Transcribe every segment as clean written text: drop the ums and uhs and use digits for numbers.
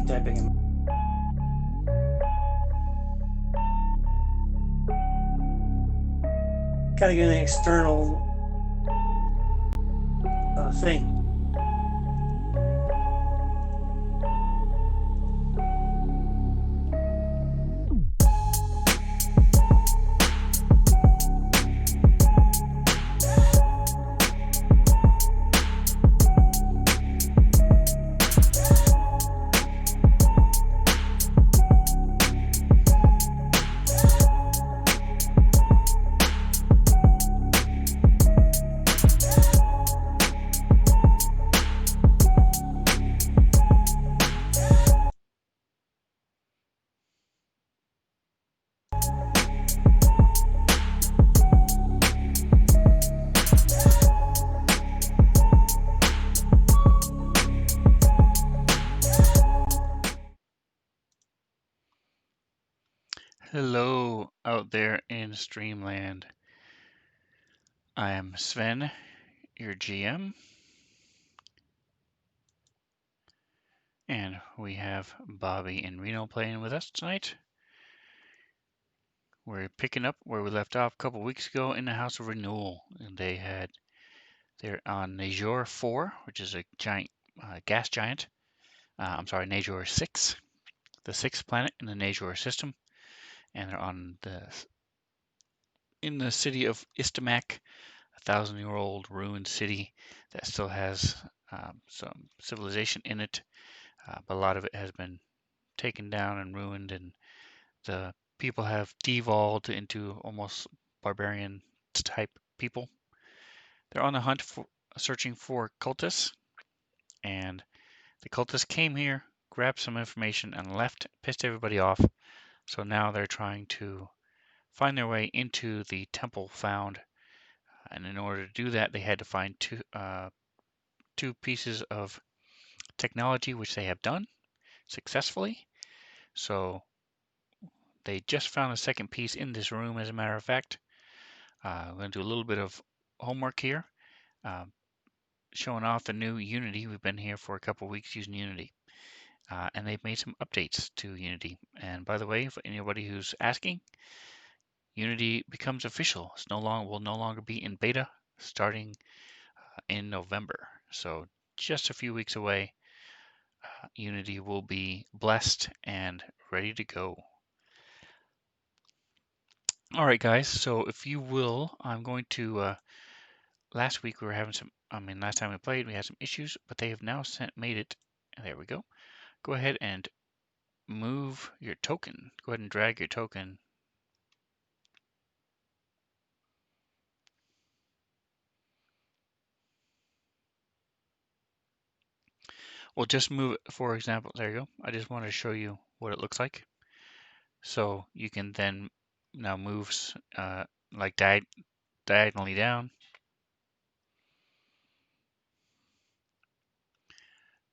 be typing in. Gotta get an external thing. Hello out there in Streamland. I am Sven, your GM, and we have Bobby and Reno playing with us tonight. We're picking up where we left off a couple weeks ago in the House of Renewal, and they're on Najor 4, which is a giant gas giant. I'm sorry, Najor 6, the sixth planet in the Najor system, and they're in the city of Istamak, a thousand-year-old ruined city that still has some civilization in it, but a lot of it has been taken down and ruined, and the people have devolved into almost barbarian type people. They're on the hunt for searching for cultists, and the cultists came here, grabbed some information, and left, pissed everybody off. So now they're trying to find their way into the temple found, and in order to do that, they had to find two pieces of technology, which they have done successfully. So they just found a second piece in this room, as a matter of fact. I'm going to do a little bit of homework here, showing off the new Unity. We've been here for a couple of weeks using Unity, and they've made some updates to Unity. And by the way, for anybody who's asking, Unity becomes official. Will no longer be in beta starting in November. So just a few weeks away, Unity will be blessed and ready to go. All right, guys. So if you will, I'm going to. Last week we were having last time we played, we had some issues, but they have now made it. There we go. Go ahead and move your token. Go ahead and drag your token. Well, just move it, for example, there you go. I just wanted to show you what it looks like. So you can then now move like diagonally down.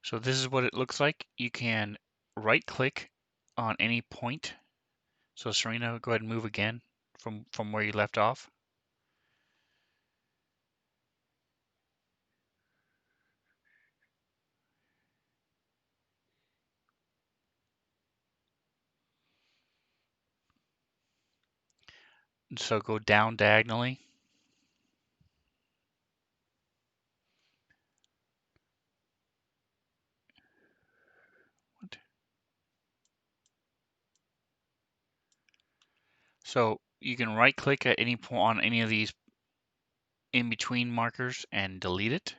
So this is what it looks like. You can right click on any point. So Serena, go ahead and move again from where you left off. So go down diagonally. So you can right click at any point on any of these in between markers and delete it.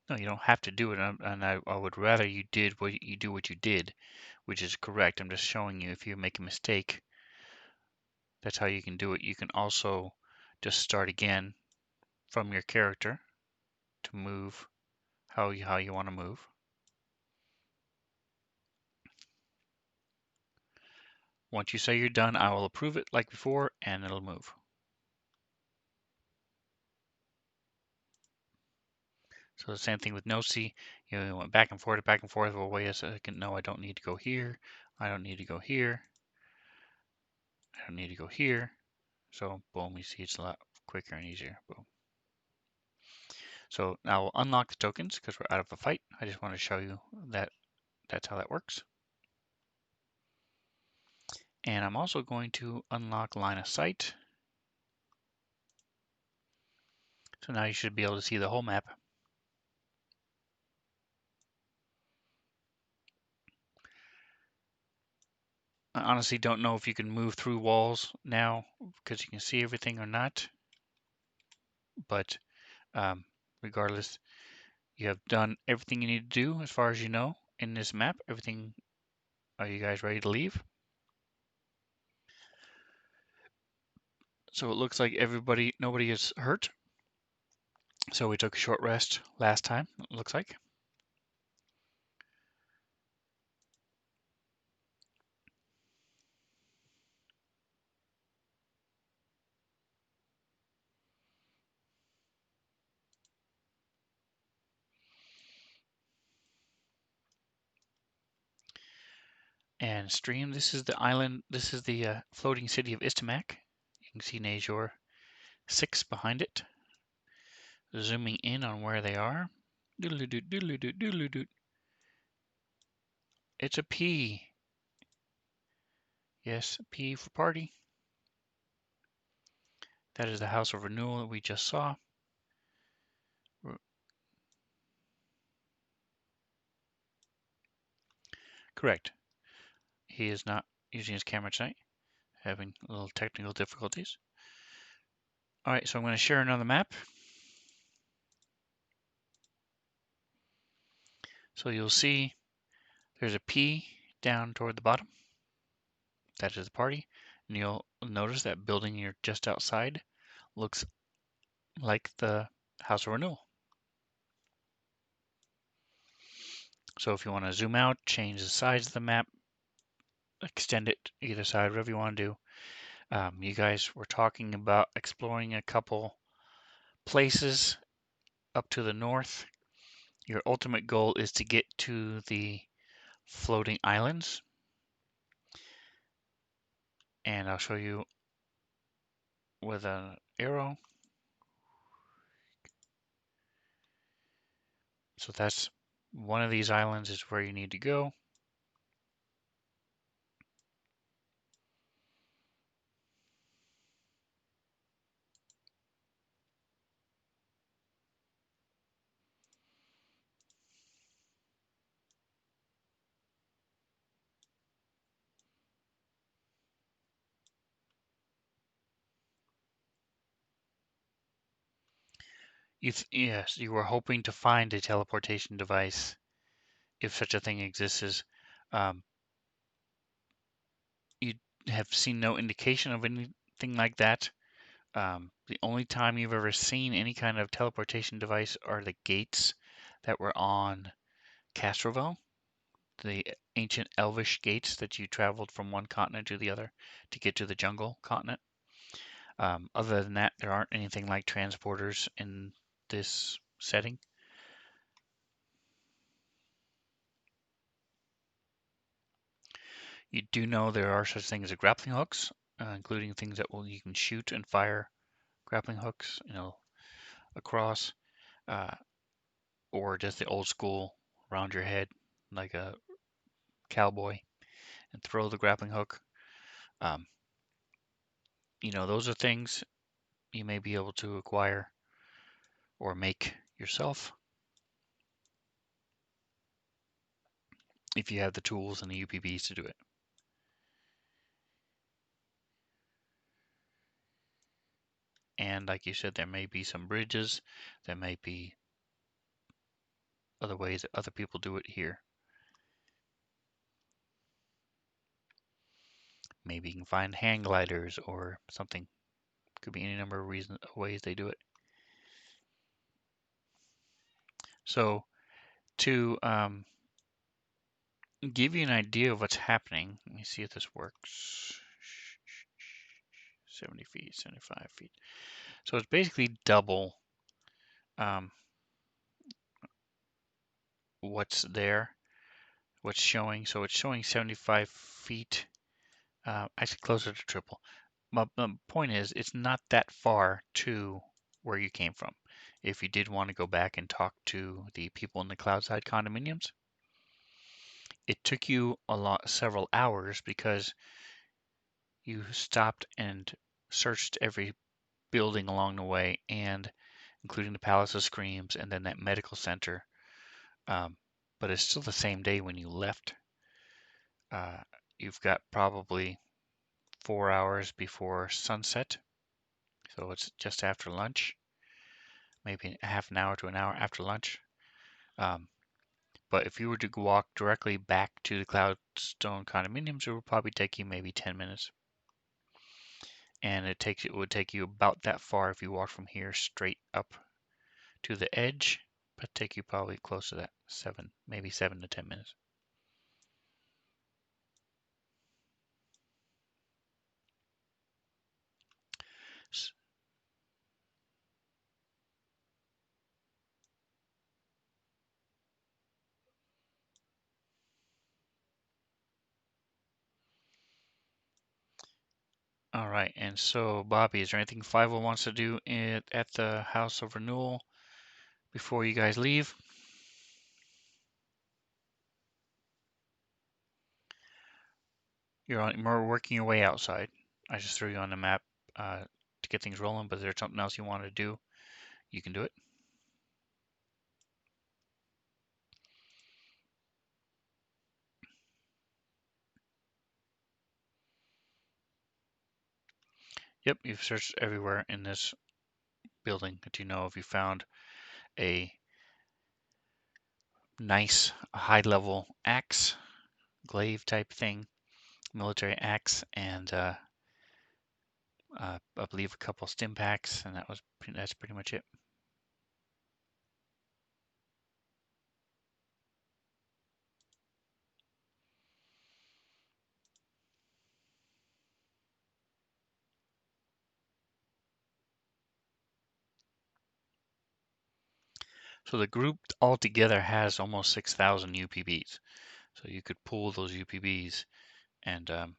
No, you don't have to do it, and I would rather you do what you did, which is correct. I'm just showing you if you make a mistake, that's how you can do it. You can also just start again from your character to move how you want to move. Once you say you're done, I will approve it like before, and it'll move. So the same thing with no-see. You went back and forth. Well, wait a second. No, I don't need to go here. I don't need to go here. I don't need to go here. So boom, you see it's a lot quicker and easier. Boom. So now we'll unlock the tokens because we're out of a fight. I just want to show you that that's how that works. And I'm also going to unlock line of sight. So now you should be able to see the whole map. I honestly don't know if you can move through walls now because you can see everything or not. But regardless, you have done everything you need to do as far as you know in this map. Everything. Are you guys ready to leave? So it looks like nobody is hurt. So we took a short rest last time, it looks like. And stream, this is the island, this is the floating city of Istamak. You can see Najor 6 behind it. Zooming in on where they are. Doodle-doo, doodle-doo, doodle-doo. It's a P. Yes, P for party. That is the House of Renewal that we just saw. Correct. He is not using his camera tonight, having little technical difficulties. All right, so I'm going to share another map. So you'll see there's a P down toward the bottom. That is the party. And you'll notice that building you're just outside looks like the House of Renewal. So if you want to zoom out, change the size of the map, extend it either side, whatever you want to do. You guys were talking about exploring a couple places up to the north. Your ultimate goal is to get to the floating islands. And I'll show you with an arrow. So that's one of these islands is where you need to go. Yes, you were hoping to find a teleportation device, if such a thing exists. Um, you have seen no indication of anything like that. The only time you've ever seen any kind of teleportation device are the gates that were on Castroville, the ancient elvish gates that you traveled from one continent to the other to get to the jungle continent. Other than that, there aren't anything like transporters in this setting. You do know there are such things as grappling hooks, including things that you can shoot and fire grappling hooks, across, uh, or just the old school around your head like a cowboy and throw the grappling hook. Um, those are things you may be able to acquire or make yourself if you have the tools and the UPBs to do it. And like you said, there may be some bridges, there may be other ways that other people do it here. Maybe you can find hang gliders or something. Could be any number of ways they do it. So to give you an idea of what's happening, let me see if this works. 70 feet, 75 feet. So it's basically double what's there, what's showing. So it's showing 75 feet, actually closer to triple. But the point is, it's not that far to where you came from. if you did want to go back and talk to the people in the Cloudside condominiums. It took you several hours because you stopped and searched every building along the way, and including the Palace of Screams and then that medical center. Um, but it's still the same day when you left. Uh, you've got probably 4 hours before sunset, so it's just after lunch, maybe a half an hour to an hour after lunch. Um, but if you were to walk directly back to the Cloudstone condominiums, it would probably take you maybe 10 minutes. And it would take you about that far if you walk from here straight up to the edge, but take you probably close to that maybe 7 to 10 minutes. All right, and so Bobby, is there anything 50 wants to do at the House of Renewal before you guys leave? You're working your way outside. I just threw you on the map to get things rolling, but is there something else you want to do? You can do it. Yep, you've searched everywhere in this building that you know of. You found a nice high-level axe, glaive type thing, military axe, and I believe a couple stim packs, and that's pretty much it. So the group altogether has almost 6,000 UPBs. So you could pull those UPBs and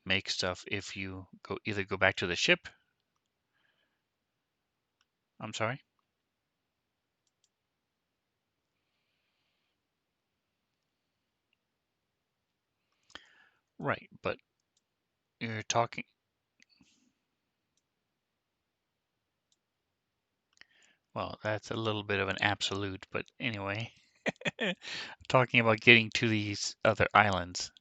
make stuff if you either go back to the ship. I'm sorry. Right, but you're talking. Well, that's a little bit of an absolute, but anyway, talking about getting to these other islands.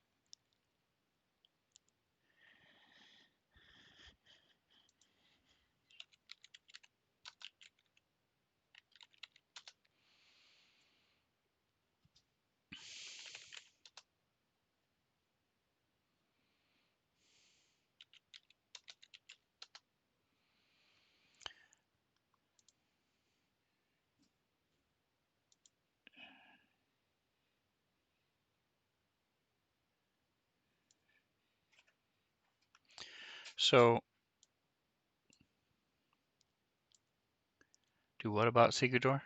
So, do what about Secret Door?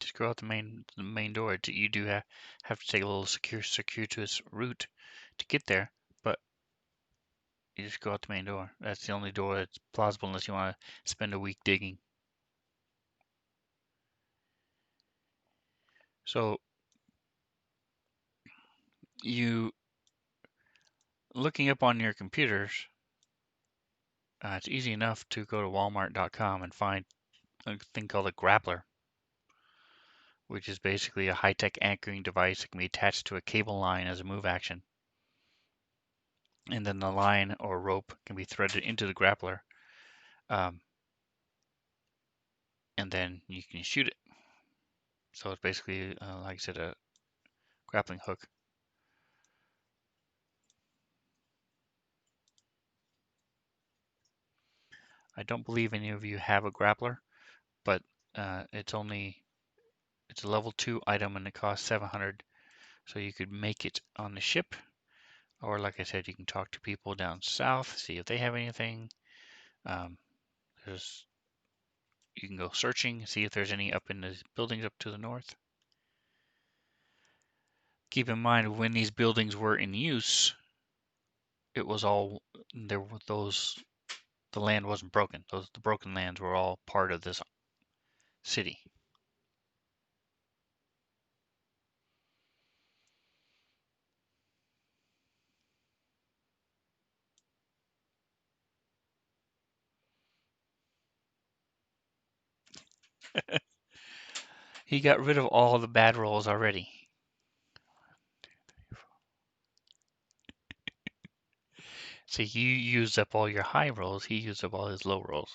Just go out the main door. You do have to take a little circuitous route to get there, but you just go out the main door. That's the only door that's plausible unless you want to spend a week digging. So you looking up on your computers, it's easy enough to go to Walmart.com and find a thing called a grappler, which is basically a high-tech anchoring device that can be attached to a cable line as a move action. And then the line or rope can be threaded into the grappler, um, and then you can shoot it. So it's basically, like I said, a grappling hook. I don't believe any of you have a grappler, but it's a level 2 item and it costs 700. So you could make it on the ship, or like I said, you can talk to people down south, see if they have anything. Um, there's You can go searching, see if there's any up in the buildings up to the north. Keep in mind when these buildings were in use, it was all there were those the land wasn't broken. The broken lands were all part of this city. He got rid of all the bad rolls already. So you used up all your high rolls, he used up all his low rolls.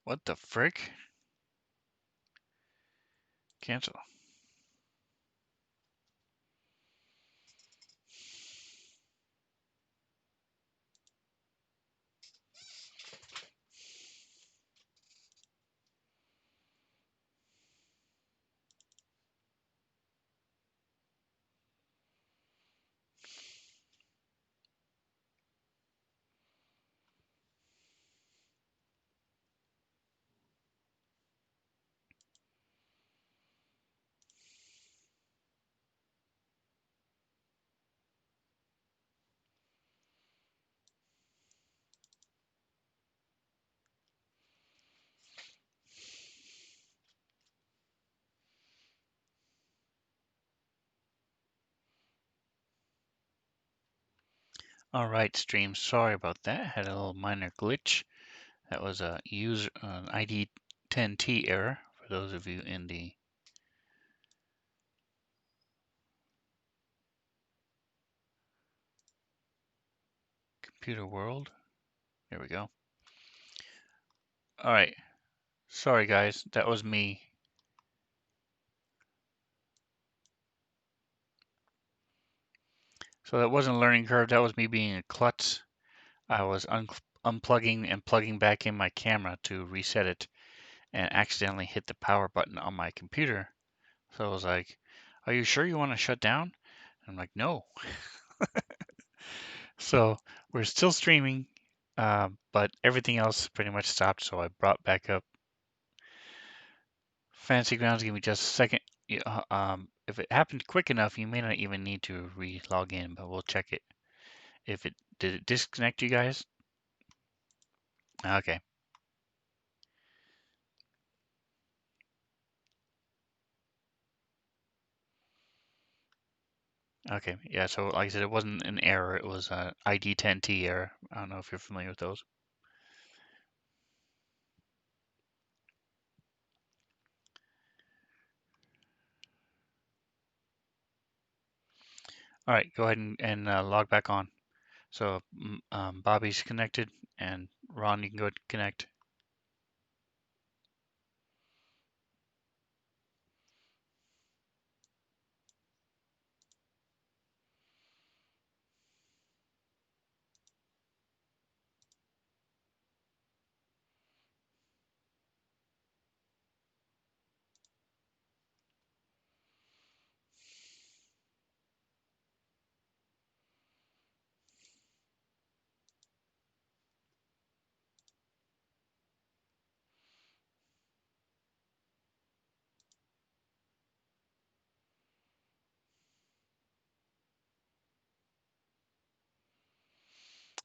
What the frick? Cancel. All right, stream. Sorry about that. Had a little minor glitch. That was a user ID 10T error for those of you in the computer world. There we go. All right. Sorry, guys. That was me. So that wasn't a learning curve. That was me being a klutz. I was unplugging and plugging back in my camera to reset it and accidentally hit the power button on my computer. So I was like, "Are you sure you want to shut down?" I'm like, "No." So we're still streaming, but everything else pretty much stopped. So I brought back up Fantasy Grounds. Give me just a second. If it happened quick enough, you may not even need to re-log in, but we'll check it. If it did it disconnect you guys? Okay. Okay. Yeah. So like I said, it wasn't an error. It was a ID 10T error. I don't know if you're familiar with those. All right. Go ahead and log back on. So Bobby's connected, and Ron, you can go ahead and connect.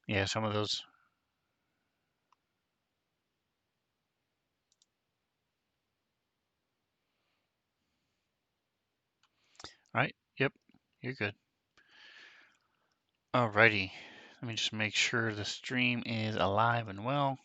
Yeah, some of those. All right. Yep. You're good. Alrighty. Let me just make sure the stream is alive and well.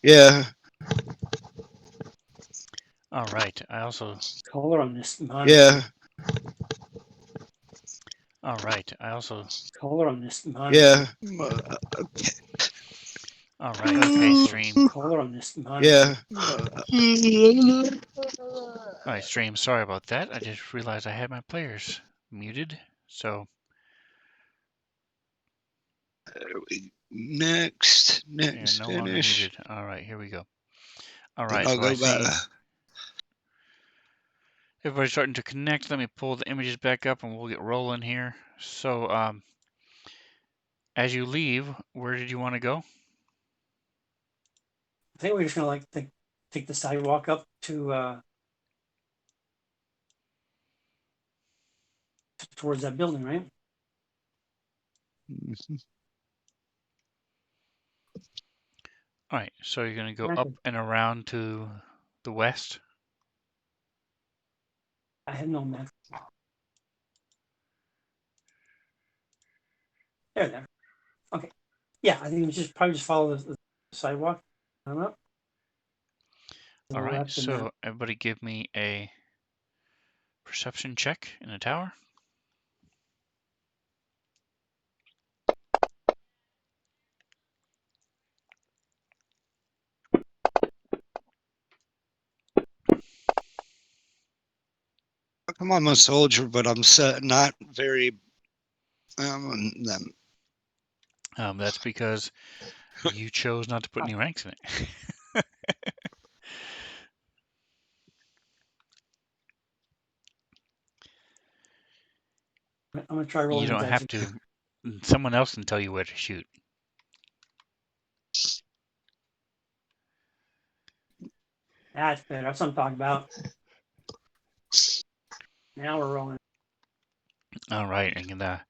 Yeah. All right. I also. Color on this monitor. Yeah. All right. I also. Color on this monitor. Yeah. All right. Okay, stream. Color on this monitor. Yeah. All right, stream. Sorry about that. I just realized I had my players muted. So, Next yeah, no longer finish. muted. All right, here we go. All Then right, I'll so I go back. see everybody's starting to connect. Let me pull the images back up and we'll get rolling here. So, as you leave, where did you want to go? I think we're just gonna take the sidewalk up to towards that building, right? Mhm. All right, so you're going to go up Granted, and around to the west. I have no map. There. Okay. Yeah, I think we should probably just follow the sidewalk on up. To All the right, left and so everybody give me a perception check in the tower. Come on, I'm a soldier, but I'm not very. That's because you chose not to put any ranks in it. I'm gonna try You rolling the don't dice. have to. Someone else can tell you where to shoot. That's better. That's what I'm talking about. Now we're rolling. All right, and are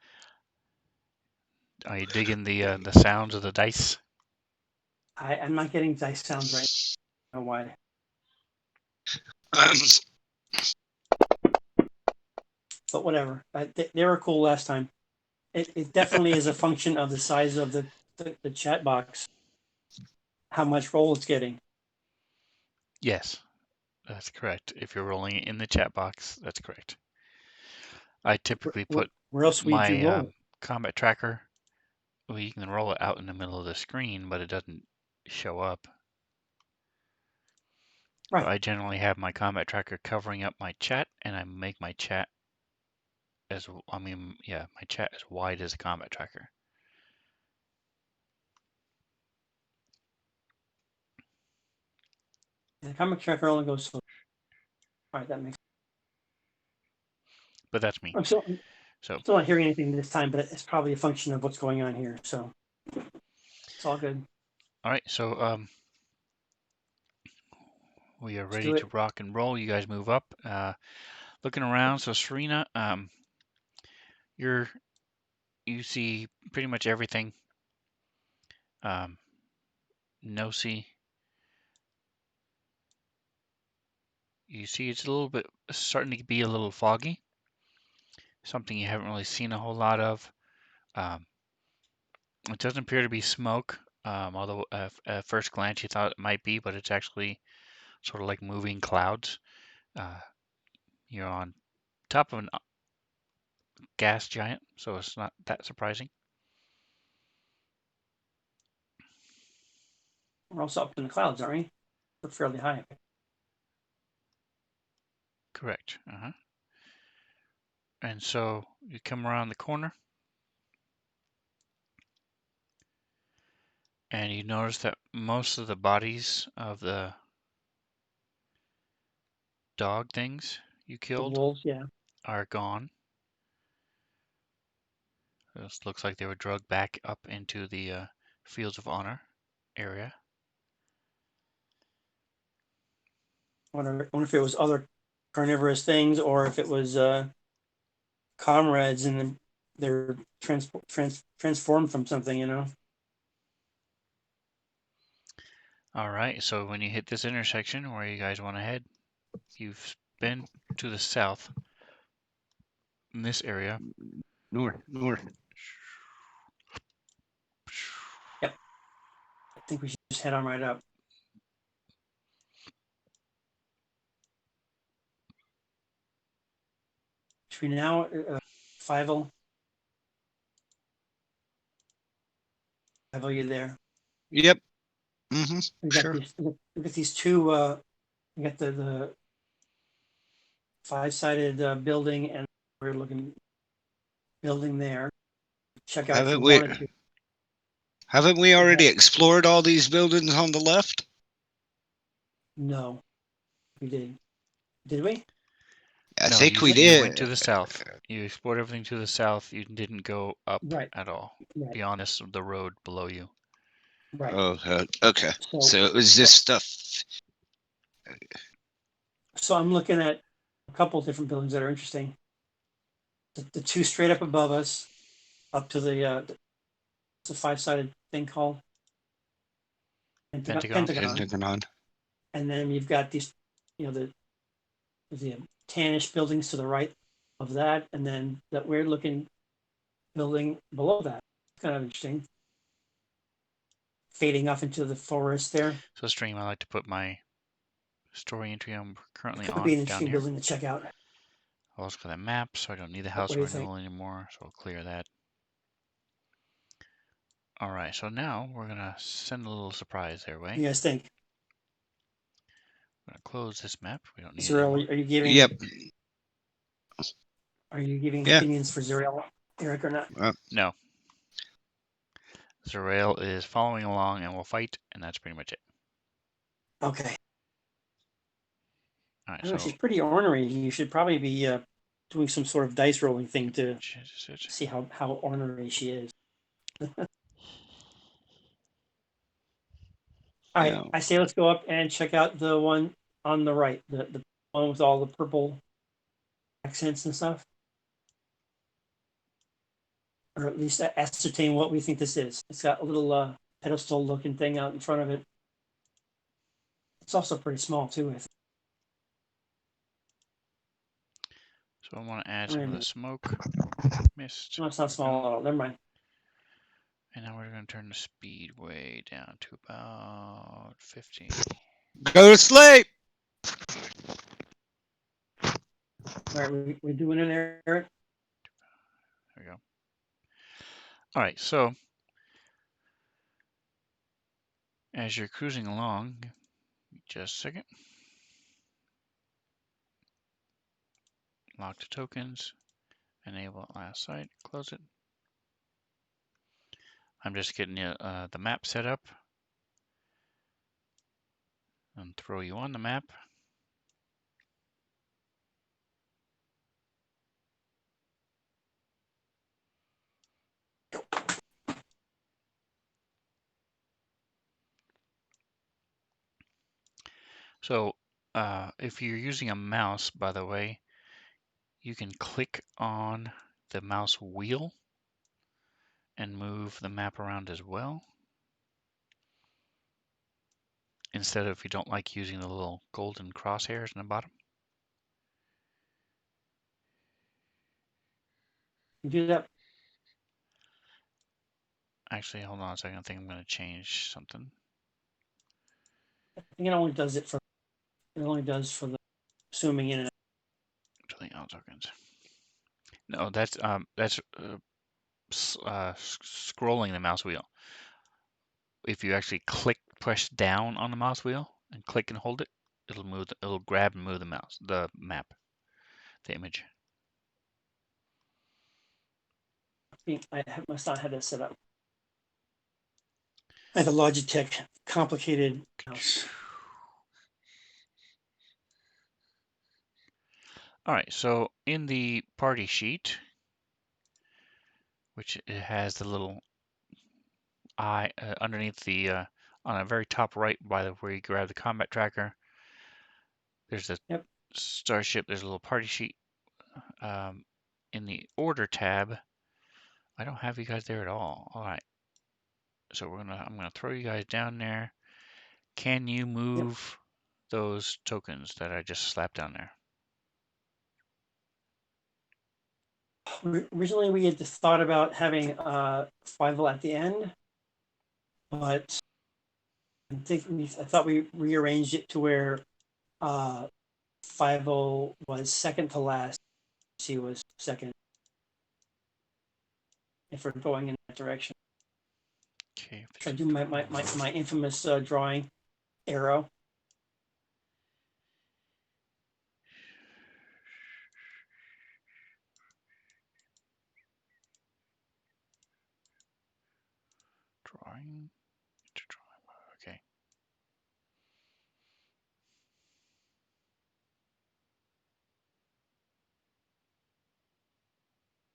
you digging the sounds of the dice? I'm not getting dice sounds right. I don't know why. But whatever. They were cool last time. It definitely is a function of the size of the chat box, how much roll it's getting. Yes, that's correct. If you're rolling it in the chat box, that's correct. I typically put Where else would you my roll it? combat tracker. Well, you can roll it out in the middle of the screen, but it doesn't show up. So Right. I generally have my combat tracker covering up my chat, and I make my chat my chat as wide as a combat tracker. The comic tracker only goes so. All right, that makes. But that's me. I'm So still not hearing anything this time, but it's probably a function of what's going on here. So it's all good. all right, so we are Let's ready do to it. rock and roll. You guys move up. Looking around, so Serena, you see pretty much everything. Nosy, you see it's a little bit starting to be a little foggy. Something you haven't really seen a whole lot of. Um, it doesn't appear to be smoke, although at first glance you thought it might be, but it's actually sort of like moving clouds. Uh, you're on top of a gas giant, so it's not that surprising. We're also up in the clouds, aren't we? We're fairly high. Correct. And so you come around the corner and you notice that most of the bodies of the dog things you The killed wolves, yeah. are gone. This looks like they were drugged back up into the Fields of Honor area. I wonder if it was other carnivorous things or if it was comrades and they're transformed from something, you know. All right, so when you hit this intersection, where you guys want to head? You've been to the south in this area. North. Yep. I think we should just head on right up. Should we now Fievel? Fievel, you there? Yep. We got Sure. these. We got these two. We got the 5-sided building, and we're looking building there. Check out if Haven't you we? wanted to. Haven't we Okay. already explored all these buildings on the left? No, we did. Did we? I No, think we you did. went to the south. You explored everything to the south. You didn't go up Right. at all Right. beyond the road below you. Right. Oh, okay. So, So it was this stuff. so I'm looking at a couple of different buildings that are interesting. The two straight up above us, up to the 5-sided thing called Pentagon? Pentagon. And then you've got these, the tannish buildings to the right of that, and then that weird looking building below that. Kind of interesting. Fading off into the forest there. So stream, I like to put my story entry I'm currently Could be an on down interesting here. building to check out. I'll also go that map, so I don't need the What house do you think? renewal anymore, so I'll clear that. All right, so now we're gonna send a little surprise their way. What do you guys think? I'm gonna close this map. We don't need it Zero, anymore. are you giving? Yep. Are you giving Yeah. opinions for Zuriel, Eric, or not? No. Zerael is following along and will fight, and that's pretty much it. Okay. All right, I don't know, so she's pretty ornery. You should probably be doing some sort of dice rolling thing to see how ornery she is. All right, Yeah. I say let's go up and check out the one on the right, the one with all the purple accents and stuff. Or at least ascertain what we think this is. It's got a little pedestal looking thing out in front of it. It's also pretty small too, I think. I want to add some of the smoke, mist. No, it's not small at all. Never mind. And now we're going to turn the speed way down to about 50. Go to sleep. All right, we're doing it, Eric. There we go. All right, so as you're cruising along, just a second. Lock the tokens, enable last site, close it. I'm just getting the map set up and throw you on the map. So if you're using a mouse, by the way, you can click on the mouse wheel and move the map around as well. Instead of, if you don't like using the little golden crosshairs in the bottom. You do that. Actually, hold on a second. I think I'm going to change something. I think it only does for the zooming in and out. Delete all tokens. No, that's scrolling the mouse wheel. If you actually press down on the mouse wheel and click and hold it, it'll move. It'll grab and move the map, the image. I must not have that set up. I have a Logitech complicated mouse. All right, so in the party sheet, which it has the little eye underneath the on the very top right by where you grab the combat tracker, there's a starship. There's a little party sheet. In the order tab, I don't have you guys there at all. All right, so I'm gonna throw you guys down there. Can you move those tokens that I just slapped down there? Originally, we had thought about having Fivel at the end, but I thought we rearranged it to where Fivel was second to last. She was second. If we're going in that direction. Okay. Should I do my infamous drawing arrow? drawing. Okay.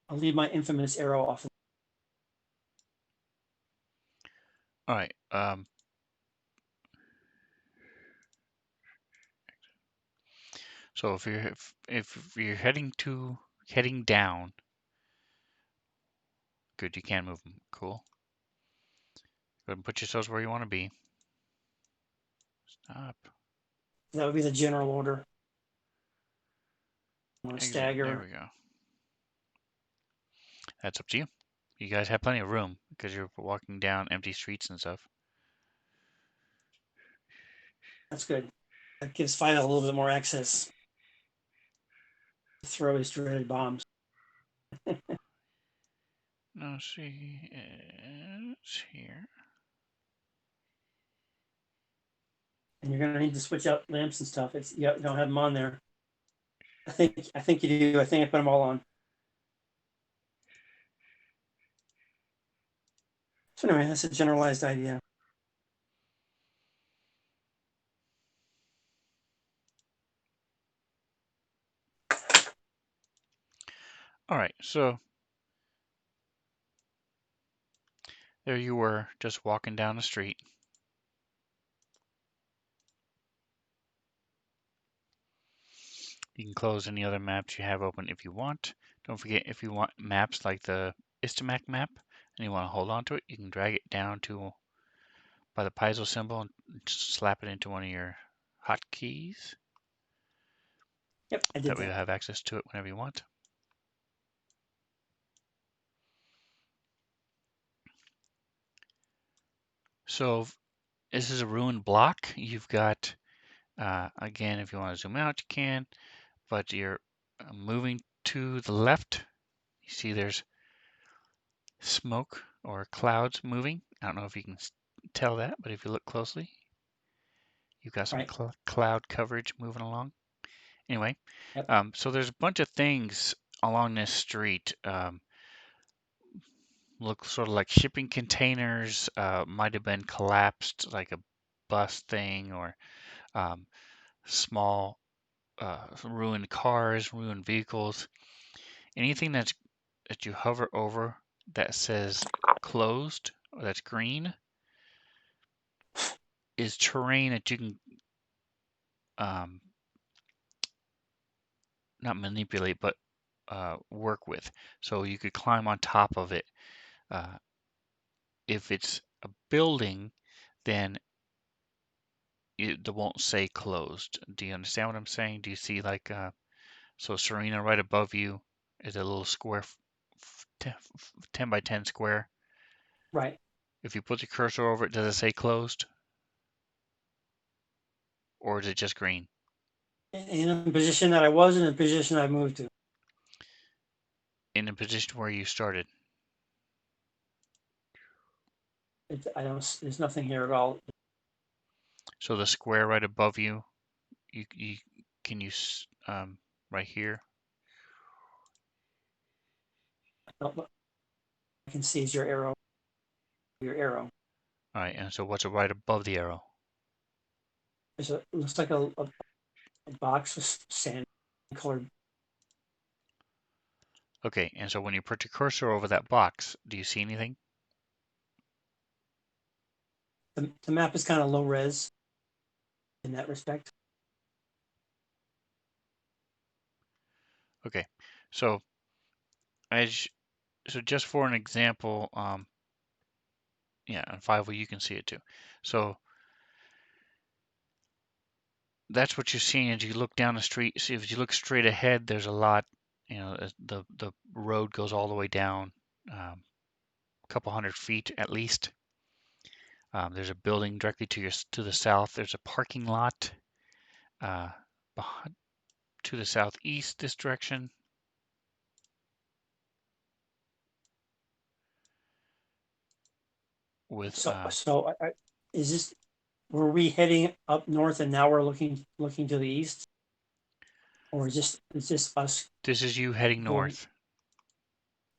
I'll leave my infamous arrow off. All right. So if you're heading down, good. You can move them. Cool. Go ahead and put yourselves where you want to be. Stop. That would be the general order. Want to Exit. There stagger? we go. That's up to you. You guys have plenty of room because you're walking down empty streets and stuff. That's good. That gives Final a little bit more access to throw his dreaded bombs. No, see, it's here. And you're gonna need to switch out lamps and stuff. It's you don't have them on there. I think you do. I think I put them all on. So anyway, that's a generalized idea. All right, so there you were, just walking down the street. You can close any other maps you have open if you want. Don't forget, if you want maps like the Istamak map and you want to hold on to it, you can drag it down to by the piezo symbol and slap it into one of your hotkeys. Yep, I did That way you'll that. have access to it whenever you want. So this is a ruined block. You've got, again, if you want to zoom out, you can, but you're moving to the left. You see there's smoke or clouds moving. I don't know if you can tell that, but if you look closely, you've got some Right. cloud coverage moving along. Anyway, Yep. so there's a bunch of things along this street. Look sort of like shipping containers, might have been collapsed, like a bus thing, or small ruined cars, ruined vehicles. Anything that you hover over that says closed or that's green is terrain that you can not manipulate, but work with. So you could climb on top of it. If it's a building, then it won't say closed. Do you understand what I'm saying? Do you see like, so Serena right above you is a little square, 10 by 10 square. Right. If you put the cursor over it, does it say closed? Or is it just green? In a position that I was in, a position I moved to. In the position where you started. I don't. There's nothing here at all. So the square right above you, you can you right here. I can see is your arrow. Your arrow. All right, and so what's right above the arrow? It looks like a box with sand colored. Okay, and so when you put your cursor over that box, do you see anything? The map is kind of low res in that respect. Okay, so just for an example, yeah, on 5 you can see it too. So that's what you're seeing as you look down the street. See, if you look straight ahead, there's a lot. You know, the road goes all the way down, a couple 100 feet at least. There's a building directly to the south. There's a parking lot to the southeast this direction. With So is this? Were we heading up north and now we're looking to the east, or is this us? this is you heading going? north.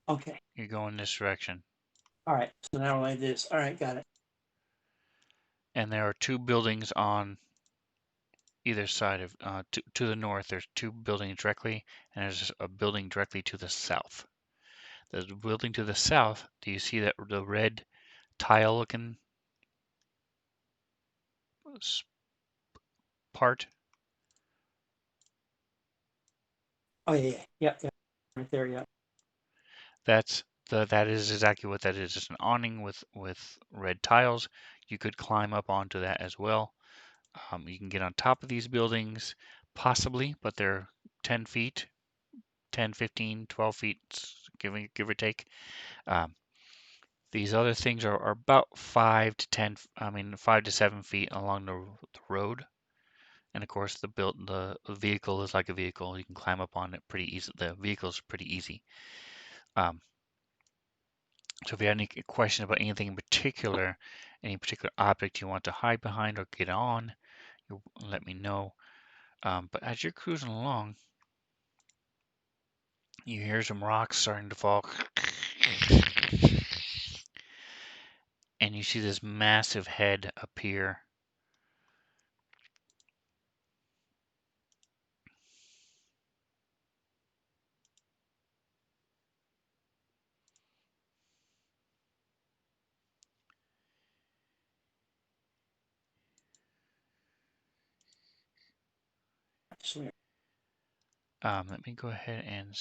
Okay. You're going this direction. All right. So now we're like this. All right. Got it. and there are two buildings on either side of to the north. There's two buildings directly, and there's a building directly to the south. The building to the south, do you see that the red tile looking part? Oh yeah. Right there, yeah. That is exactly what that is. It's an awning with red tiles. You could climb up onto that as well. You can get on top of these buildings, possibly, but they're 10 feet, 10, 15, 12 feet, give or take. Um, these other things are about 5 to 10, 5 to 7 feet along the road. And of course, the vehicle is like a vehicle. You can climb up on it pretty easy. The vehicle is pretty easy. Um, so if you have any question about anything in particular, any particular object you want to hide behind or get on, you let me know. But as you're cruising along, you hear some rocks starting to fall, and you see this massive head appear. Swear. Let me go ahead and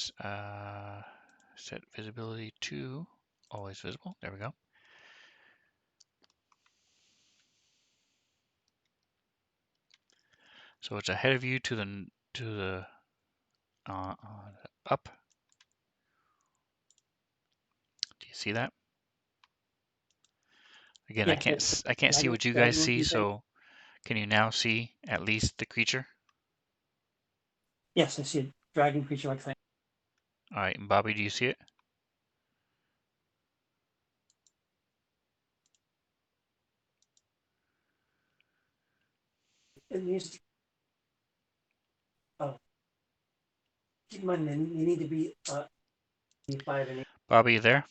set visibility to always visible. There we go. So it's ahead of you to the uh, up. Do you see that? Again, I Yeah, can't see what you guys see. So can you now see at least the creature? yes, I see a dragon creature like thing. All right, and Bobby, do you see it? It needs to, oh, keep in mind, you need to be 5 and 8 Bobby, you there?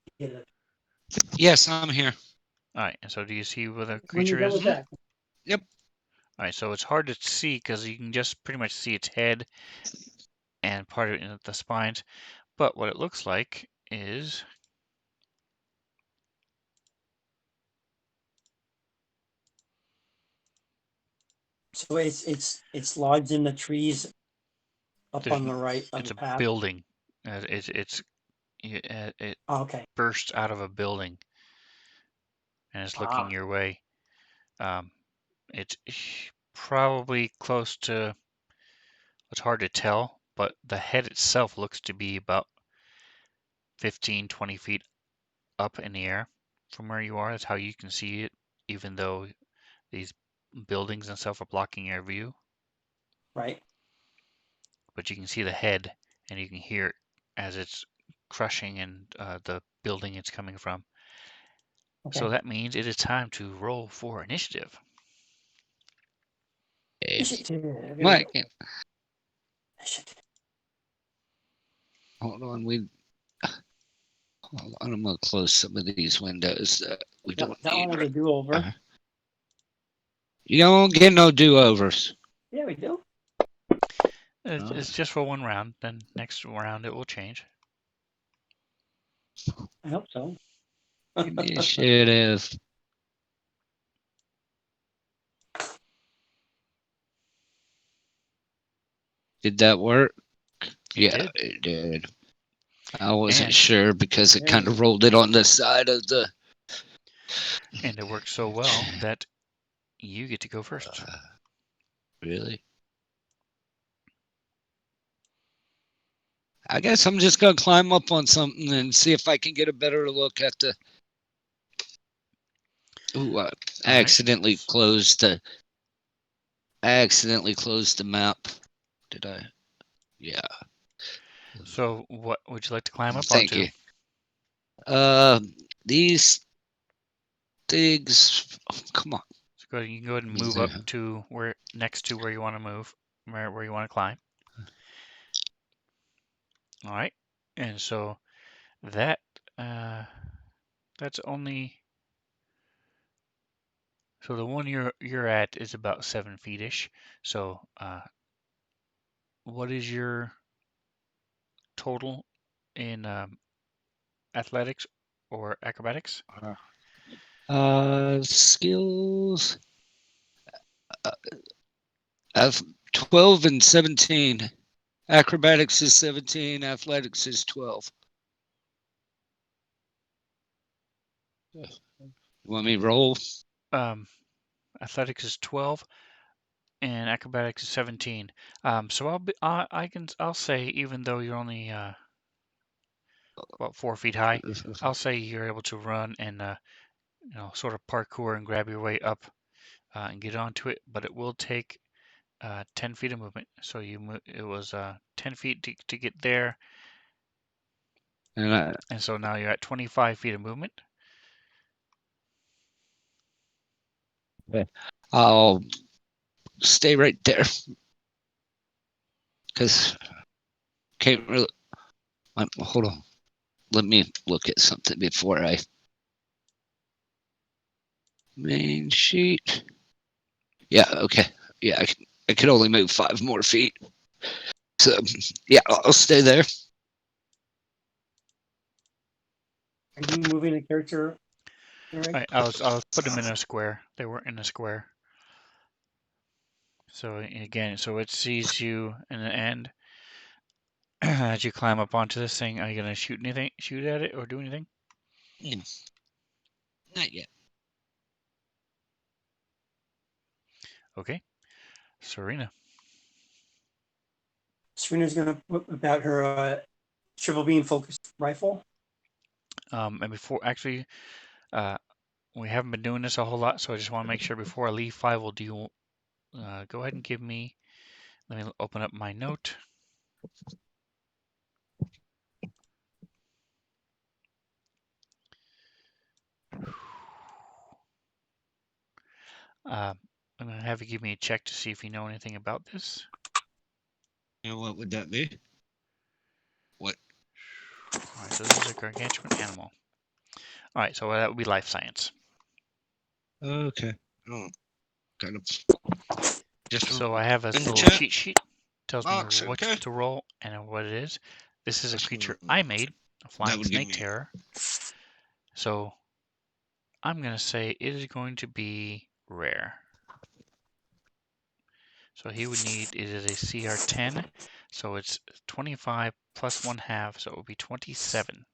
to get it. Yes, I'm here. All right, and so do you see where the When you're creature done is? with that, Yep. All right, so it's hard to see because you can just pretty much see its head and part of it in the spines. But what it looks like is so it's lodged in the trees up there's on the right of it's the a path. building. It Oh, okay. bursts out of a building and it's looking Ah, your way. Um, it's probably close to. It's hard to tell, but the head itself looks to be about 15, 20 feet up in the air from where you are. That's how you can see it, even though these buildings and stuff are blocking your view. right. But you can see the head and you can hear it as it's crushing and the building it's coming from. So Okay. that means it is time to roll for initiative. Initiative. Here we Mike, go. Initiative. hold on. Hold on. I'm gonna close some of these windows that we That, don't that one need. was a do-over. You don't get no do-overs. Yeah, we do. It's just for one round. Then next round it will change. I hope so. Initiative. Did that work? It Yeah, did. it did. I wasn't And sure because it There kind we of go. rolled it on the side of the. and it worked so well that you get to go first. Really? I guess I'm just gonna climb up on something and see if I can get a better look at the. Ooh, I accidentally closed the. I accidentally closed the map. Did I? Yeah. So what would you like to climb up Thank onto? you. Uh, these things. Oh, come on. So you can go ahead and move up to next to where you want to move, where you want to climb. All right. And so that That's only. So the one you're at is about 7 feet-ish. So what is your total in athletics or acrobatics? Skills. I've 12 and 17. Acrobatics is 17. Athletics is 12. You want me to roll? Athletics is 12 and acrobatics is 17. So I'll say, even though you're only about 4 feet high, I'll say you're able to run and sort of parkour and grab your way up and get onto it, but it will take 10 feet of movement. So it was 10 feet to get there, And and so now you're at 25 feet of movement. I'll stay right there because can't really. Hold on. Let me look at something before I. Main sheet. Yeah. Okay. Yeah. I can only move 5 more feet. So yeah, I'll stay there. Are you moving a character, Eric? I'll put them in a square. They weren't in a square. So again, so it sees you in the end. As you climb up onto this thing, are you gonna shoot at it, or do anything? No, not yet. Okay, Serena. Serena's going to whip out her triple beam focused rifle. And before, actually, we haven't been doing this a whole lot, so I just want to make sure before I leave 5, do you go ahead and give me. Let me open up my note. I'm gonna have you give me a check to see if you know anything about this. And what would that be? What? All right, so this is a gargantuan animal. All right, so that would be life science. Okay. Oh, kind of. Just So I have a in the little chat cheat sheet. Tells me box. what Okay. to roll and what it is. This is a That's creature what- I made, a That flying would give snake me. terror. So I'm gonna say it is going to be rare. So he would need, it is a CR 10, so it's 25 plus 1/2, so it would be 27.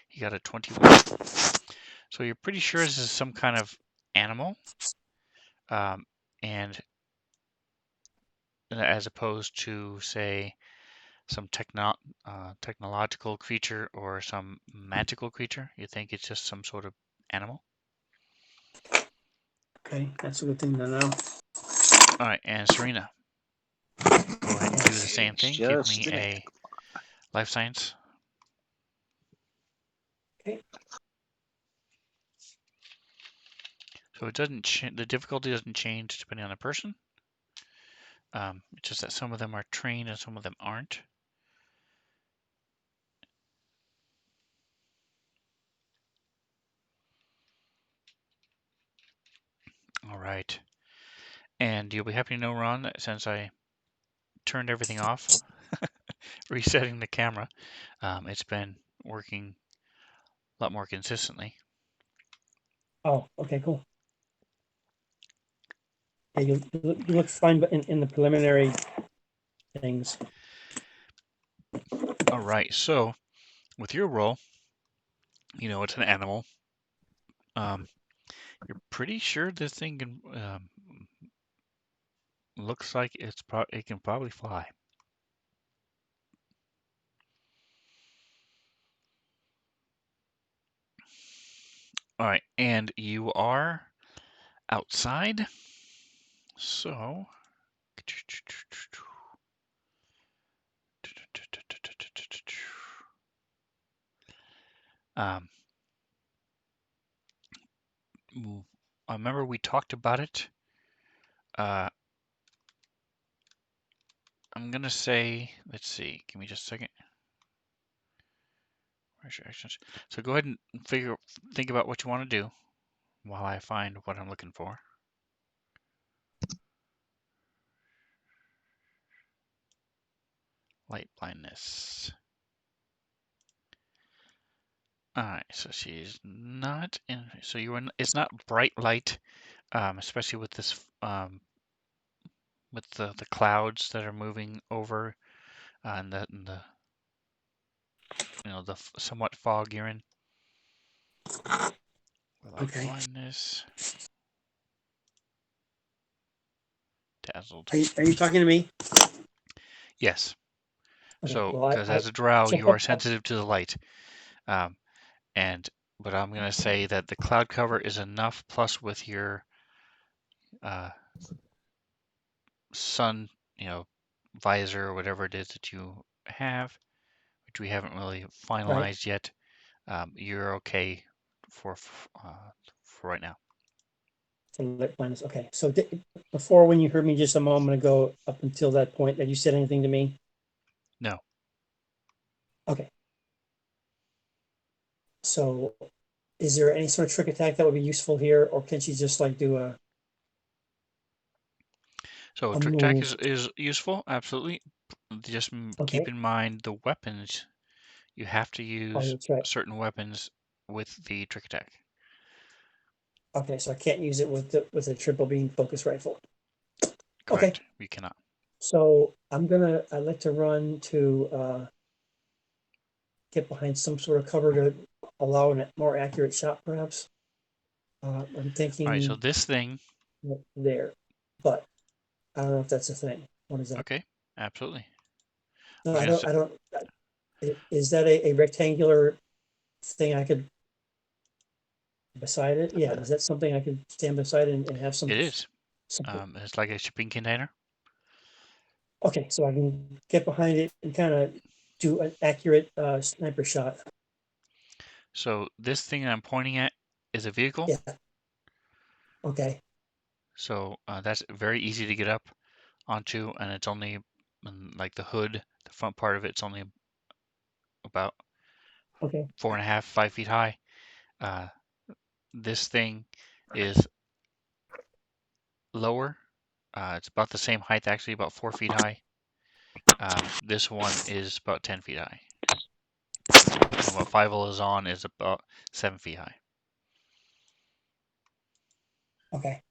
He got a 21. So you're pretty sure this is some kind of animal, and as opposed to, say, some technological creature or some magical creature. You think it's just some sort of animal. Okay, that's a good thing to know. All right, and Serena, go ahead and do the same It's thing. Give just me an a life science. Okay. So it doesn't the difficulty doesn't change depending on the person. It's just that some of them are trained and some of them aren't. All right. And you'll be happy to know, Ron, that since I turned everything off, resetting the camera, it's been working a lot more consistently. Oh, okay, cool. Yeah, you look fine, but in the preliminary things. All right. So with your roll, it's an animal. You're pretty sure this thing can looks like it can probably fly. All right, and you are outside, so um, I remember we talked about it. I'm gonna say, let's see, give me just a second. Where's your actions? So go ahead and think about what you want to do while I find what I'm looking for. Light blindness. All right, so she's not in. So it's not bright light, especially with this, with the clouds that are moving over, and the the somewhat fog you're in. Light Okay. blindness. Dazzled. Are you talking to me? Yes. Okay. So, Well, because I as a drow, check you are up. sensitive to the light. Um, but I'm going to say that the cloud cover is enough, plus with your uh, sun, visor or whatever it is that you have, which we haven't really Right. finalized yet. You're okay for right now. So light blindness. Okay. So before, when you heard me just a moment ago, up until that point, had you said anything to me? No. Okay. So, is there any sort of trick attack that would be useful here, or can she just like do So a trick attack move? is useful, absolutely. Just keep Okay. in mind the weapons. You have to Oh, use that's right. certain weapons with the trick attack. Okay, so I can't use it with the triple beam focus rifle. Okay. Correct. You cannot. So I'd like to run to get behind some sort of cover to allow a more accurate shot, perhaps. I'm All right. So thinking this thing. there, but I don't know if that's a thing. What is that? Okay. Absolutely. No, I was gonna say, I don't. Is that a rectangular thing I could beside it? Yeah, is that something I could stand beside and have some it is. support? It's like a shipping container. Okay, so I can get behind it and kind of do an accurate sniper shot. So this thing I'm pointing at is a vehicle. Yeah. Okay. So that's very easy to get up onto, and it's only like the hood, the front part of it's only about Okay. 4.5, 5 feet high. Uh, this thing is lower. It's about the same height, actually, about 4 feet high. This one is about 10 feet high. And what Fievel is on is about 7 feet high. Okay.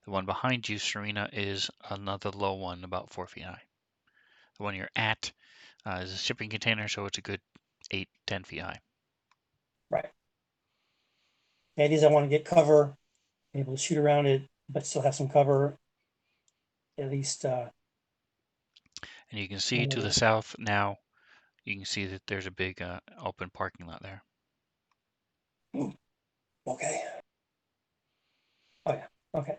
The one behind you, Serena, is another low one, about 4 feet high. The one you're at is a shipping container, so it's a good 8, 10 feet high. Right. The idea is I want to get cover, be able to shoot around it, but still have some cover. At least. And you can see to the south now, you can see that there's a big open parking lot there. Okay. Oh yeah. Okay.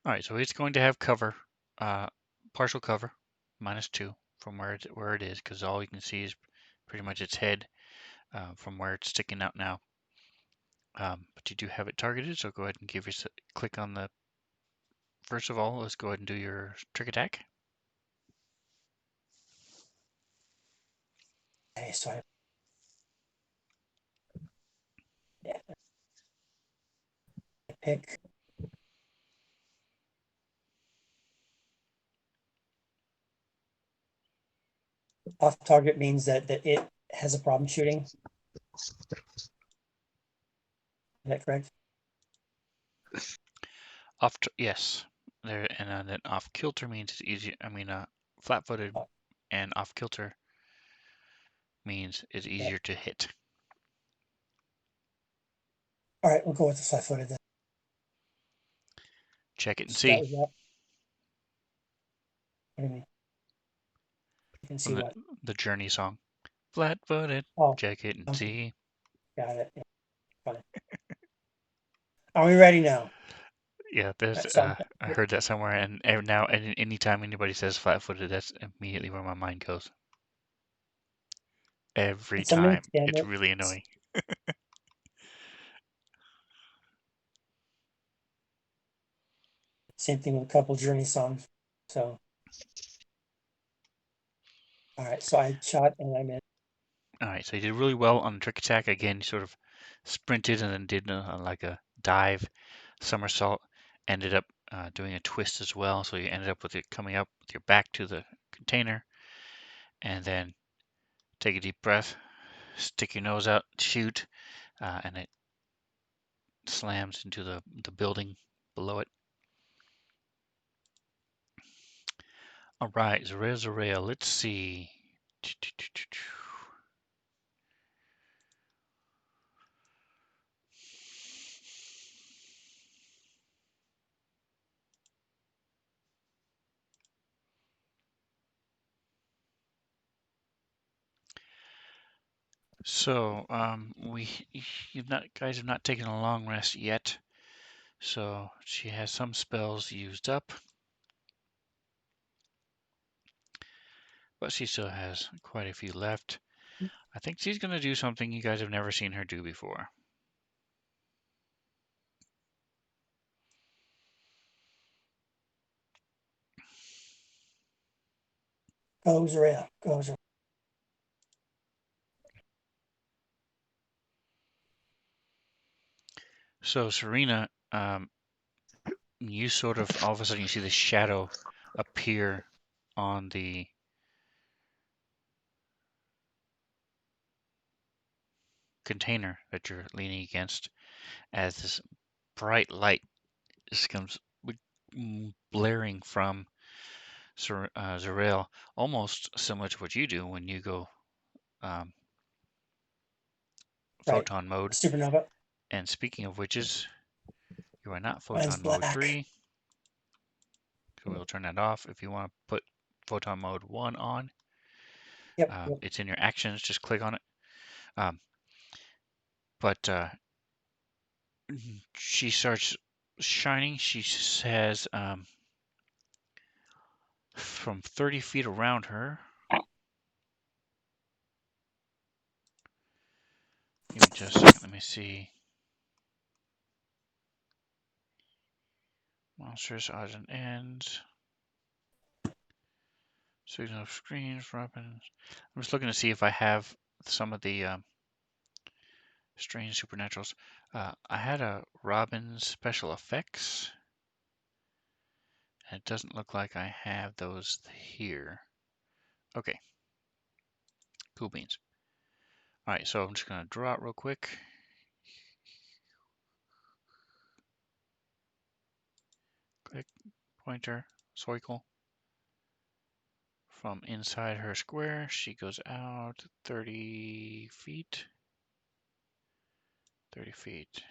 All right, so it's going to have cover, partial cover, -2 from where it is, because all you can see is pretty much its head from where it's sticking out now. But you do have it targeted, so go ahead and click on the. First of all, let's go ahead and do your trick attack. Okay. So yeah, I pick. Off target means that it has a problem shooting. Is that correct? Yes, there, and then off kilter means it's easier. I mean, flat-footed Oh, and off kilter means it's yeah. easier to hit. All right, we'll go with the flat-footed then. Check it and So that see. was that. What do you mean? You can see From what? the Journey song. Flat-footed, Oh, check it and okay, see. got it. Yeah, fine. Are we ready now? Yeah, So I heard that somewhere, and now anytime anybody says flat-footed, that's immediately where my mind goes. Every it's something. time. Damn It's it. really annoying. Same thing with a couple Journey songs. So All right, so I shot and I missed. All right, so you did really well on the trick attack. Again, you sort of sprinted and then did like a dive somersault. Ended up doing a twist as well. So you ended up with it coming up with your back to the container. And then take a deep breath, stick your nose out, shoot, and it slams into the building below it. All right, Zarea, let's see. So, guys have not taken a long rest yet. So she has some spells used up, but she still has quite a few left. I think she's going to do something you guys have never seen her do before. Goes around, goes around. So Serena, you sort of all of a sudden you see the shadow appear on the container that you're leaning against as this bright light just comes blaring from Zerael, almost similar to what you do when you go Right. photon mode. Supernova. And speaking of witches, you are not Mine's photon mode black. 3. So we'll turn that off. If you want to put photon mode 1 on, Yep. it's in your actions. Just click on it. But she starts shining. She says from 30 feet around her. Give me just a second. Let me see. Monsters, odds and ends. Signal of screens, weapons. I'm just looking to see if I have some of the strange supernaturals. I had a Robin special effects. And it doesn't look like I have those here. Okay. Cool beans. All right, so I'm just going to draw it real quick. Click pointer, circle. From inside her square, she goes out 30 feet. 30 feet.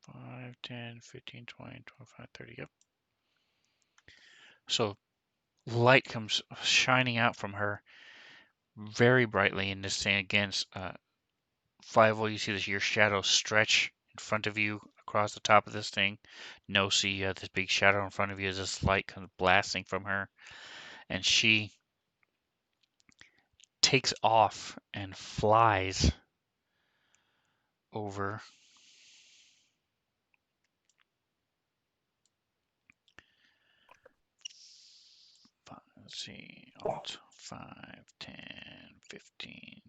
Five, 10, 15, 20, 25, 30. Yep. So light comes shining out from her very brightly in this thing against 5-0. You see this your shadow stretch in front of you across the top of this thing. No, see this big shadow in front of you as this light comes blasting from her, and she takes off and flies over. Let's see, Alt 5, 10, 15.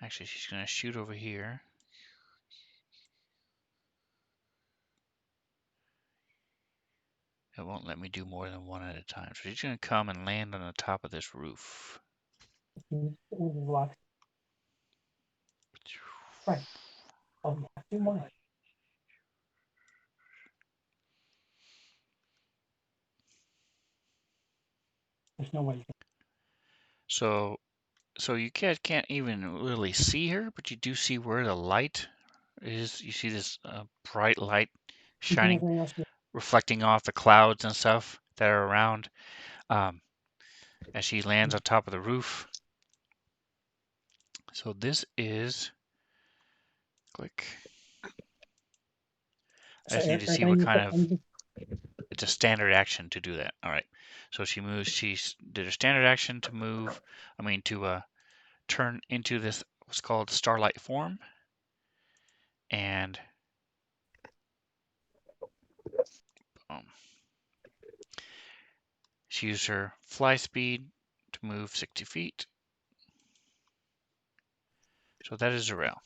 Actually, she's going to shoot over here. It won't let me do more than one at a time. So she's going to come and land on the top of this roof. Right. Oh, yeah. Do mine. There's no way you can. So you can't even really see her, but you do see where the light is. You see this bright light shining, reflecting off the clouds and stuff that are around as she lands on top of the roof. So this is click. I just need to see what kind of. It's a standard action to do that. All right. So she moves. She did a standard action to move. I mean to turn into this what's called Starlight Form, and she used her fly speed to move 60 feet. So that is Zarel.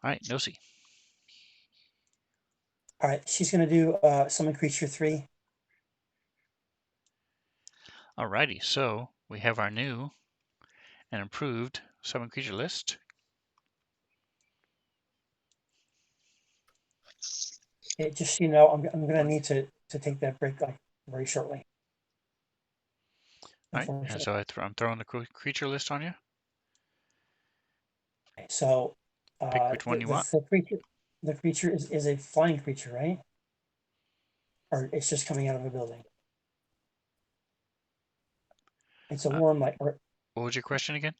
All right, Nosy. All right, she's going to do summon creature 3. Alrighty, so we have our new and improved summon creature list. Just so you know, I'm going to need to take that break like very shortly. All right, and so I'm throwing the creature list on you. So Pick which one you want. the creature is a flying creature, right? Or it's just coming out of a building. It's a worm like. Or What was your question again?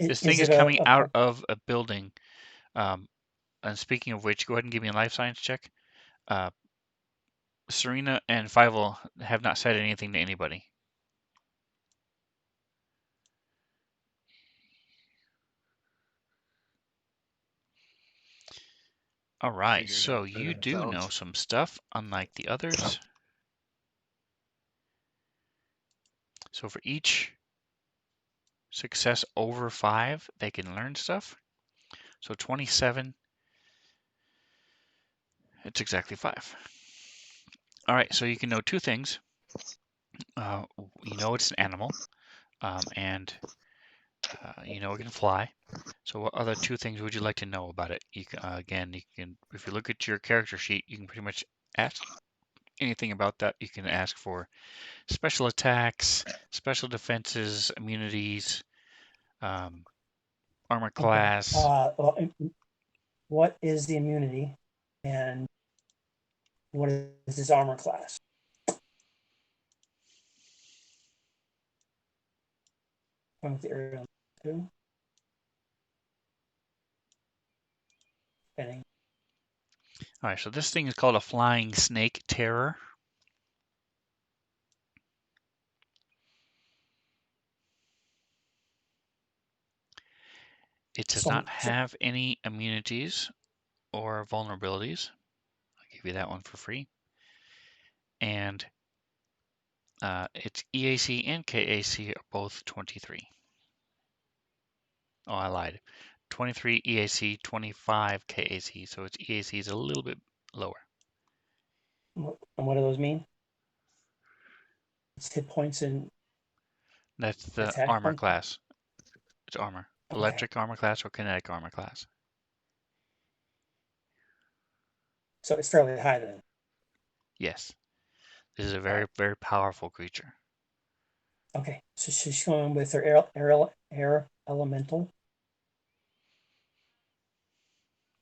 is, This thing is it coming out of a building. And speaking of which, go ahead and give me a life science check. Serena and Fievel have not said anything to anybody. All right, so you do know some stuff, unlike the others. So for each success over 5, they can learn stuff. So 27, it's exactly 5. All right, so you can know 2 things. You know it's an animal, and you know it can fly. So what other 2 things would you like to know about it? You can, again, you can, if you look at your character sheet, you can pretty much ask anything about that. You can ask for special attacks, special defenses, immunities, armor class. well, what is the immunity, and what is his armor class? With the area 2. Spinning. All right, so this thing is called a flying snake terror. It does not have any immunities or vulnerabilities. I'll give you that one for free. And its EAC and KAC are both 23. Oh, I lied. 23 EAC, 25 KAC, so its EAC is a little bit lower. And what do those mean? It's hit points and That's the attack armor points? class. It's armor. Okay. Electric armor class or kinetic armor class. So it's fairly high then. Yes. This is a very, very powerful creature. Okay, so she's going with her air elemental.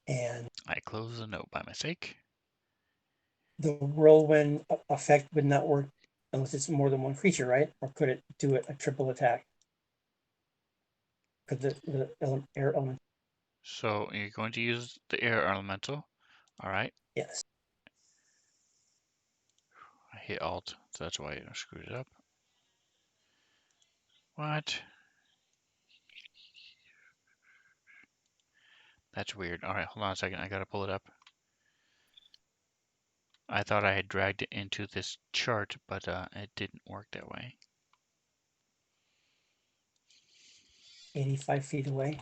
And I closed the note by mistake. the whirlwind effect would not work unless it's more than one creature, right? Or could it do a triple attack? Could the air element? So you're going to use the air elemental. All right. Yes. I hit Alt, so that's why I screwed it up. What? That's weird. All right, hold on a second. I gotta pull it up. I thought I had dragged it into this chart, but it didn't work that way. 85 feet away.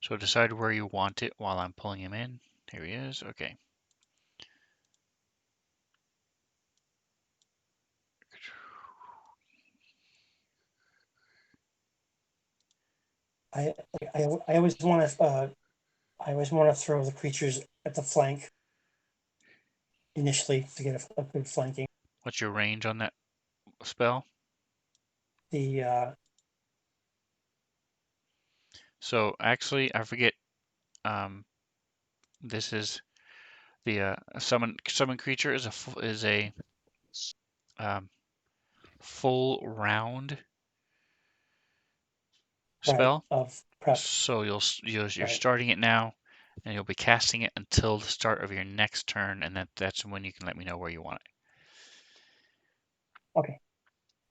So decide where you want it while I'm pulling him in. Here he is. Okay. I always want to throw the creatures at the flank initially to get a good flanking. What's your range on that spell? The So actually, I forget. This is the summon creature is a full round spell. of prep. So you're starting it now, and you'll be casting it until the start of your next turn, and that's when you can let me know where you want it. Okay.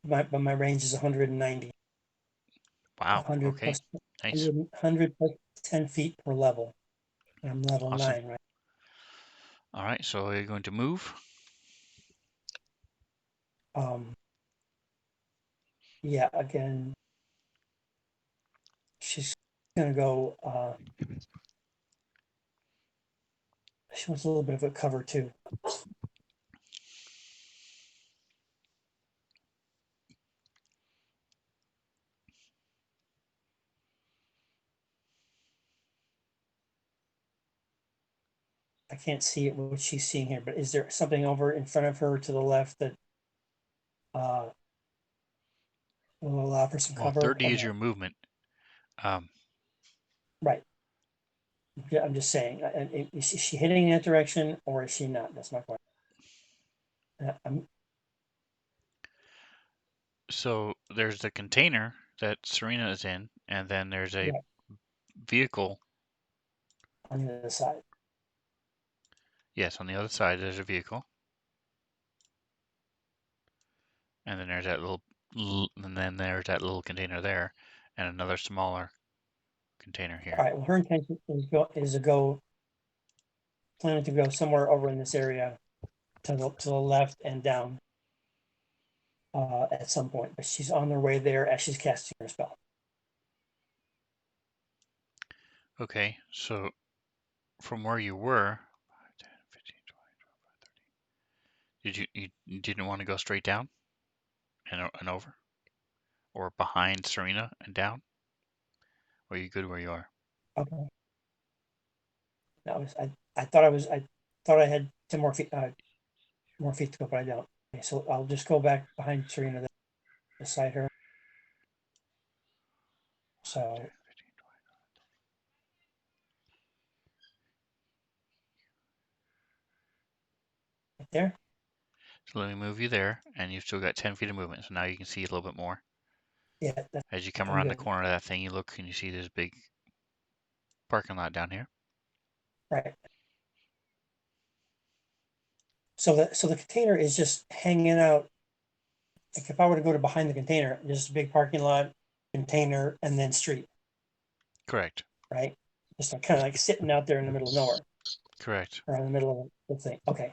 But my range is 190. Wow. 100 Okay. plus Nice. 100 plus 10 feet per level. I'm level Awesome. 9, right? All right. So you're going to move. Um, yeah, again, she's gonna go. She wants a little bit of a cover too. I can't see it what she's seeing here, but is there something over in front of her to the left that uh, will allow for some Well, cover 30 or is no? your movement. Um, Right. Yeah, I'm just saying, is she hitting that direction or is she not? That's my question. so there's the container that Serena is in, and then there's a Right. vehicle. On the other side. Yes, on the other side there's a vehicle, and then there's that little container there, and another smaller container All here. right. Well, her intention is to go planning to go somewhere over in this area to the left and down at some point, but she's on her way there as she's casting her spell. Okay, so from where you were, 10, 15, 20, 25, 30. You didn't want to go straight down and over, or behind Serena and down? Or are you good where you are? Okay. That was I thought I had 10 more feet to go, but I don't. Okay, so I'll just go back behind Serena there, beside her. 10, So 15, 20. right there. So let me move you there, and you've still got 10 feet of movement. So now you can see a little bit more. Yeah, As you come I'm around the good. corner of that thing, you look and you see this big parking lot down here. Right. So the container is just hanging out. Like if I were to go to behind the container, just a big parking lot, container, and then street, Correct. right? Just kind of like sitting out there in the middle of nowhere Correct. or in the middle of the thing. Okay.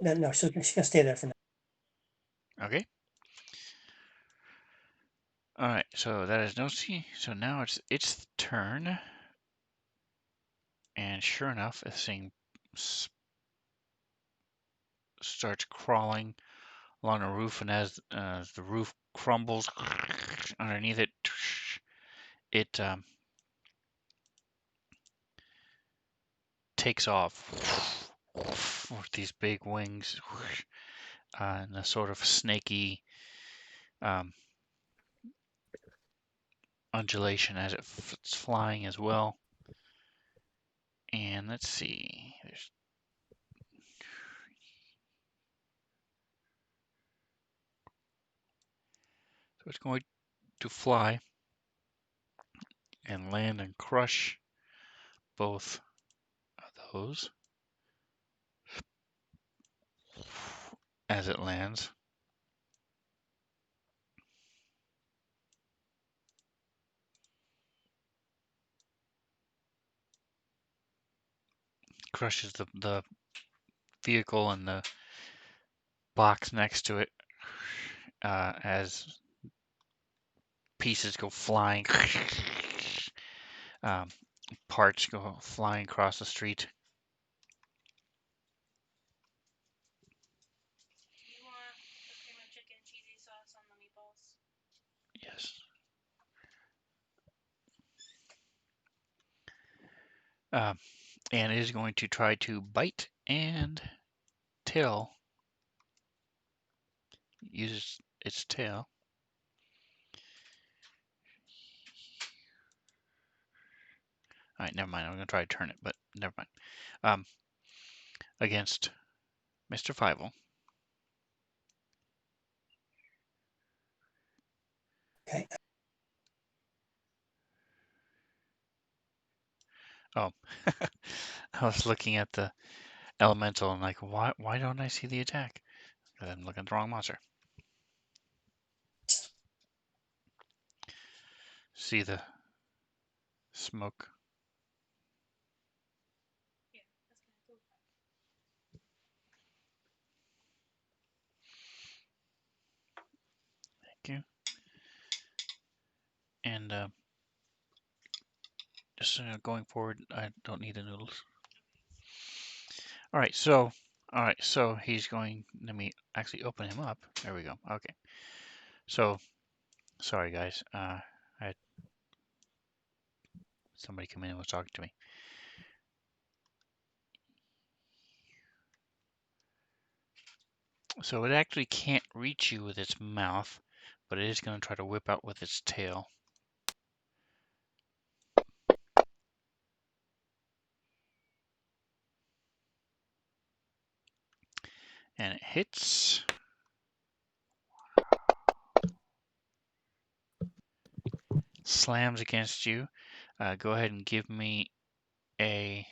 No, she's gonna stay there for now. Okay. All right. So that is no C. So now it's turn, and sure enough, this thing starts crawling along the roof, and as the roof crumbles underneath it, it takes off with these big wings and a sort of snaky um, undulation as it's flying as well. And let's see, so it's going to fly and land and crush both of those as it lands. Crushes the vehicle and the box next to it as pieces go flying. um, Parts go flying across the street. You want the cream of chicken cheesy sauce on the meatballs? Yes. Um, and it is going to try to bite and tail. Uses its tail. All right, never mind. I'm going to try to turn it, but never mind. Against Mr. Fievel. Okay. Oh, I was looking at the elemental and like, why don't I see the attack? 'Cause I'm looking at the wrong monster. See the smoke. Yeah, that's kind of cool. Thank you. And just going forward, I don't need the noodles. All right, so he's going. Let me actually open him up. There we go. Okay. So sorry guys. I had somebody come in and was talking to me. So it actually can't reach you with its mouth, but it is going to try to whip out with its tail. And it hits. Slams against you. Go ahead and give me a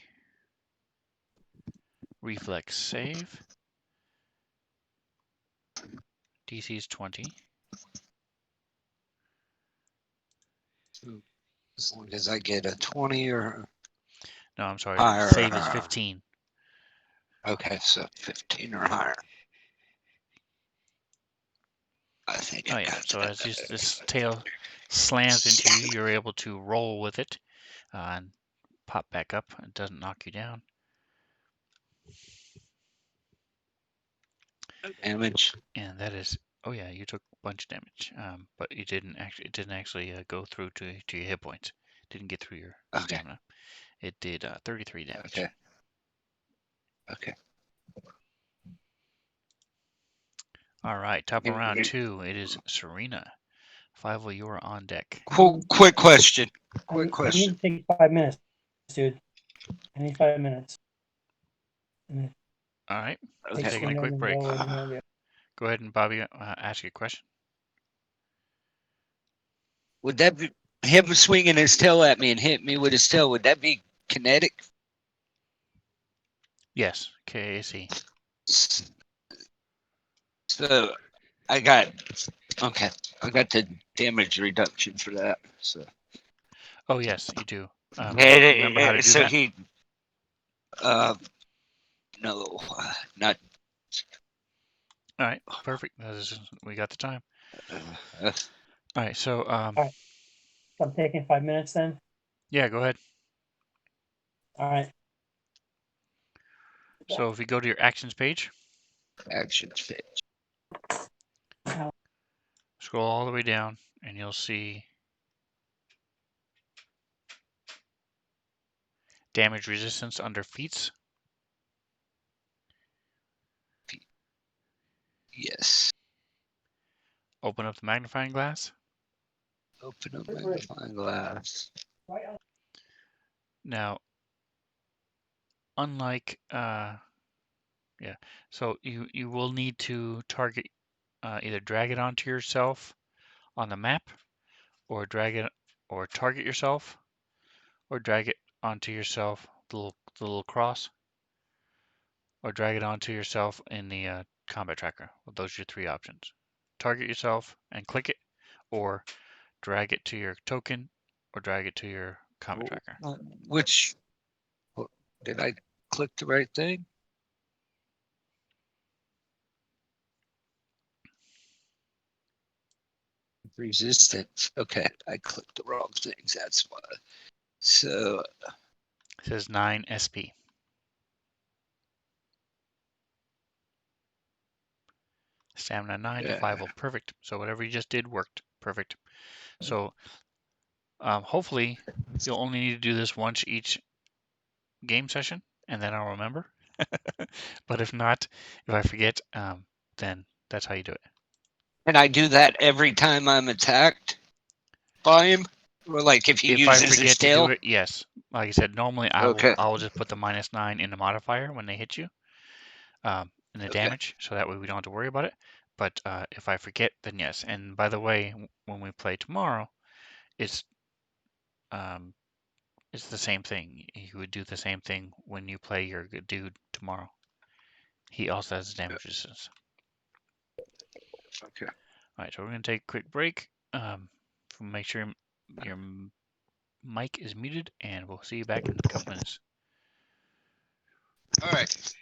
reflex save. DC is 20. As long as I get a 20 or No, I'm sorry. higher. Save is 15. Okay, so 15 or higher. I think Oh I yeah. got So that. as this tail slams into you, you're able to roll with it and pop back up. It doesn't knock you down. Damage. And that is, oh yeah, you took a bunch of damage, but it didn't actually go through to your hit points. Didn't get through your Okay. stamina. It did 33 damage. Okay. Okay. All right, top of round 2. It is Serena. 5, you are on deck. Quick question. Quick I question. need to take 5 minutes, dude. I need 5 minutes. And All right, it Okay. takes taking a Windows quick and break. Go and what have you. Go ahead and Bobby, ask your question. Would that be him swinging his tail at me and hit me with his tail? Would that be kinetic? Yes, KAC. So I got the damage reduction for that. So Oh yes, you do. Remember how to do so that? he no, not All right, perfect. We got the time. uh, All right, so So I'm taking 5 minutes then. yeah, go ahead. All right. So if you go to your actions page, action fit. scroll all the way down, and you'll see damage resistance under feats. Yes. Open up the magnifying glass. Open up magnifying glass. Now, unlike so you will need to target either drag it onto yourself on the map, or drag it or target yourself, or drag it onto yourself the little cross, or drag it onto yourself in the combat tracker. Well, those are your 3 options. Target yourself and click it, or drag it to your token, or drag it to your combat tracker. Which did I click the right thing? Resistance. Okay, I clicked the wrong things. That's why. So It says 9 SP. Stamina 9, yeah. 5. Perfect. So whatever you just did worked. Perfect. So hopefully you'll only need to do this once each game session, and then I'll remember. But if not, if I forget, then that's how you do it. And I do that every time I'm attacked by him? Or like if he If I uses his forget to tail? do it, yes. Like I said, normally I will just put the -9 in the modifier when they hit you, in the damage, so that way we don't have to worry about it. But if I forget, then yes. And by the way, when we play tomorrow, it's the same thing. You would do the same thing when you play your dude tomorrow. He also has damage resistance. Okay. All right, so we're gonna take a quick break. Make sure your mic is muted, and we'll see you back in a couple minutes. All right.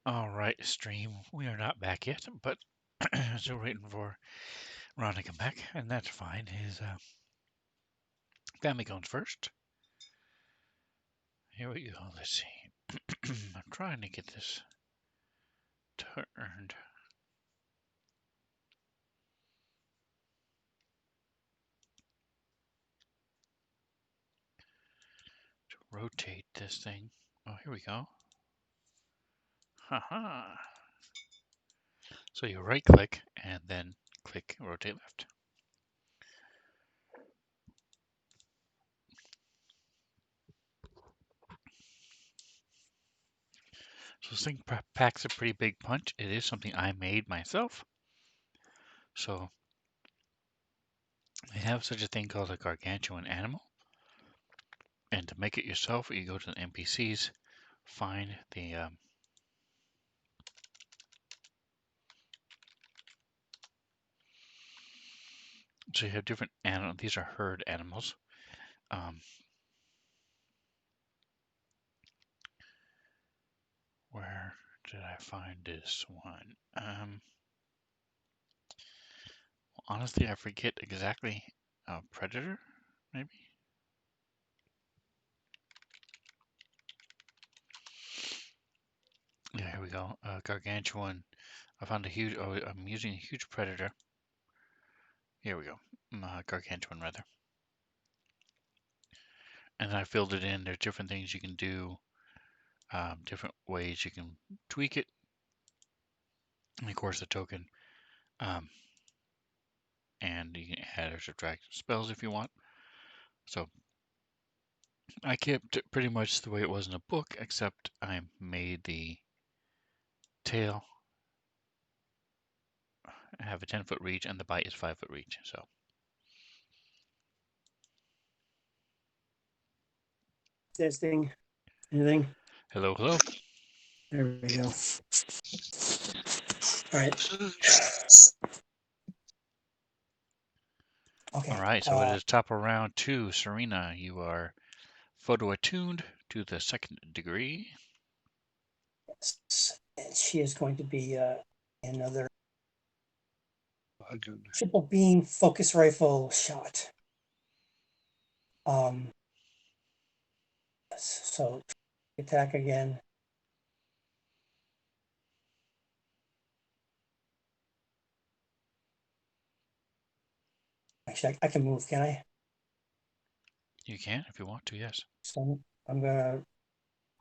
All right, stream. We are not back yet, but still waiting for Ron to come back, and that's fine. His family comes first. Here we go. Let's see. I'm trying to get this turned. To rotate this thing. Oh, here we go. Haha. So you right click and then click rotate left. So this thing packs a pretty big punch. It is something I made myself. So they have such a thing called a gargantuan animal. And to make it yourself, you go to the NPCs, find the so you have different animals. These are herd animals. Where did I find this one? Honestly, I forget exactly. Predator, maybe? Yeah, here we go. Gargantuan. I found a huge. Oh, I'm using a huge predator. Here we go. Gargantuan, rather. And I filled it in. There's different things you can do, different ways you can tweak it. And of course, the token. And you can add or subtract spells if you want. So I kept it pretty much the way it was in the book, except I made the tail have a 10-foot reach and the bite is 5-foot reach. So Testing. Anything? hello, hello. There we go. All right. Okay. All right, so it is top of round 2. Serena, you are photo attuned to the 2nd degree. And she is going to be another Oh, goodness. triple beam focus rifle shot. So attack again. Actually, I can move, can I? You can if you want to, yes. So I'm gonna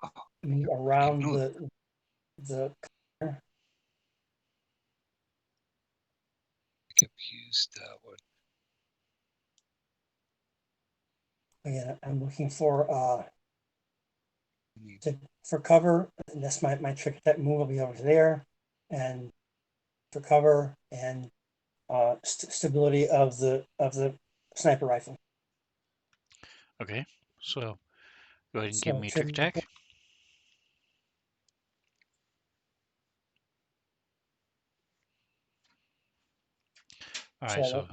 Oh, move around no. the corner. Confused that one. Again, I'm looking for Need for cover. And that's my trick attack move will be over there, and for cover and stability of the sniper rifle. Okay, so go ahead and give So me a trick triple attack. All right, so